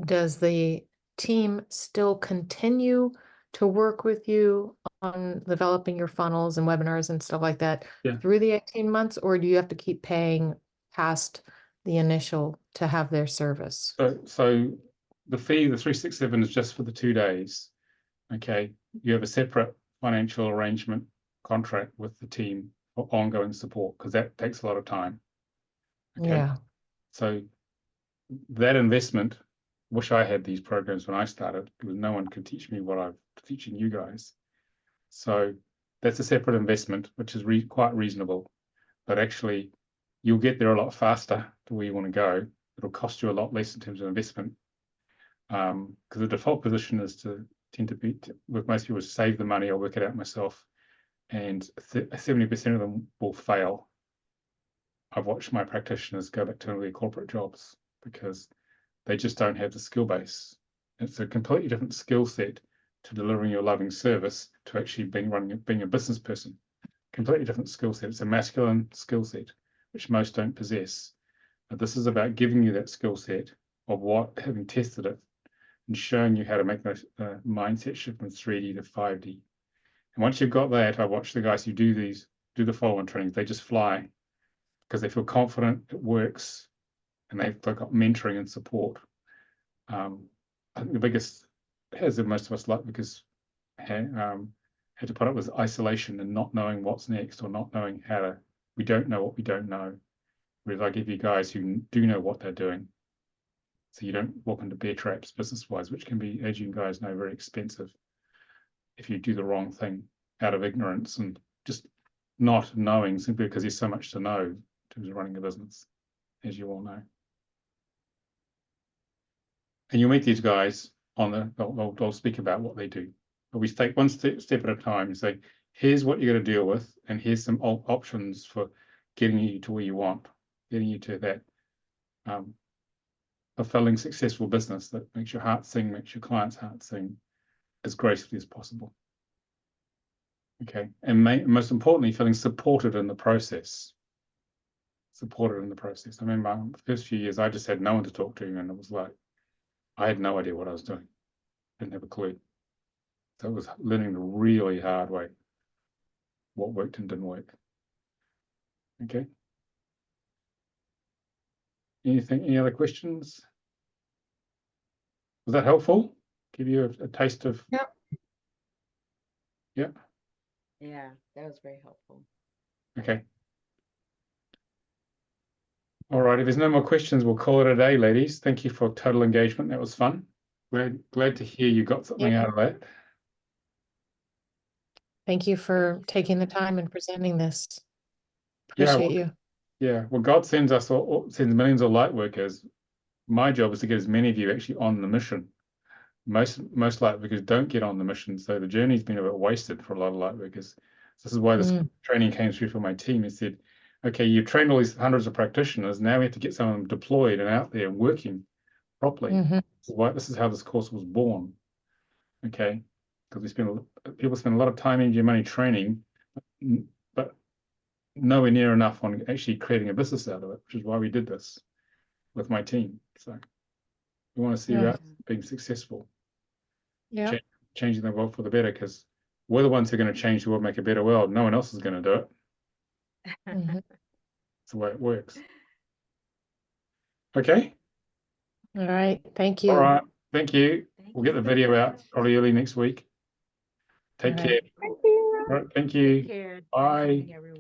does the team still continue to work with you on developing your funnels and webinars and stuff like that through the 18 months, or do you have to keep paying past the initial to have their service? So the fee, the 367, is just for the 2 days. Okay, you have a separate financial arrangement contract with the team for ongoing support because that takes a lot of time. Okay. Yeah. So that investment, wish I had these programs when I started, because no one could teach me what I'm teaching you guys. So that's a separate investment, which is quite reasonable, but actually you'll get there a lot faster to where you want to go it'll cost you a lot less in terms of investment. Because the default position is to tend to be, with most people, save the money or work it out myself. And 70% of them will fail. I've watched my practitioners go back to their corporate jobs because they just don't have the skill base. It's a completely different skill set to delivering your loving service to actually being a business person. Completely different skill set. It's a masculine skill set, which most don't possess. But this is about giving you that skill set of what, having tested it, and showing you how to make the mindset shift from 3D to 5D. And once you've got that, I watch the guys who do the follow-on trainings. They just fly because they feel confident, it works, and they've got mentoring and support. I think the biggest, as most of us like, because had to put up with isolation and not knowing what's next, or not knowing how to, we don't know what we don't know. Whereas I give you guys who do know what they're doing. So you don't walk into bear traps business-wise, which can be, as you guys know, very expensive if you do the wrong thing out of ignorance and just not knowing, simply because there's so much to know in terms of running a business, as you all know. And you'll meet these guys on the, they'll speak about what they do. But we take one step at a time and say, here's what you're going to deal with, and here's some options for getting you to where you want, getting you to that fulfilling, successful business that makes your heart sing, makes your clients' heart sing as gracefully as possible. Okay, and most importantly, feeling supported in the process. Supported in the process. I remember the first few years, I just had no one to talk to, and it was like, I had no idea what I was doing. Didn't have a clue. So it was learning the really hard way what worked and didn't work. Okay. Any other questions? Was that helpful? Give you a taste of? Yep. Yep. Yeah, that was very helpful. Okay. All right, if there's no more questions, we'll call it a day, ladies. Thank you for total engagement. That was fun. We're glad to hear you got something out of that. Thank you for taking the time and presenting this. Yeah, Appreciate you. Yeah, well, God sends us sends millions of light workers. My job is to get as many of you actually on the mission. Most light workers don't get on the mission, so the journey's been a bit wasted for a lot of light workers. So this is why this training came through for my team. It said, okay, you've trained all these hundreds of practitioners. Now we have to get some of them deployed and out there working properly. This is how this course was born. Okay, because people spend a lot of time, energy, and money training, but nowhere near enough on actually creating a business out of it, which is why we did this with my team. So we want to see you out being successful, changing the world for the better, because we're the ones who are going to change the world, make a better world. No one else is going to do it. That's the way it works. Okay. All right. Thank you. All right. Thank you. We'll get the video out probably early next week. Take care. Thank you. All right. Thank you. Take care. Bye. Nice meeting everyone.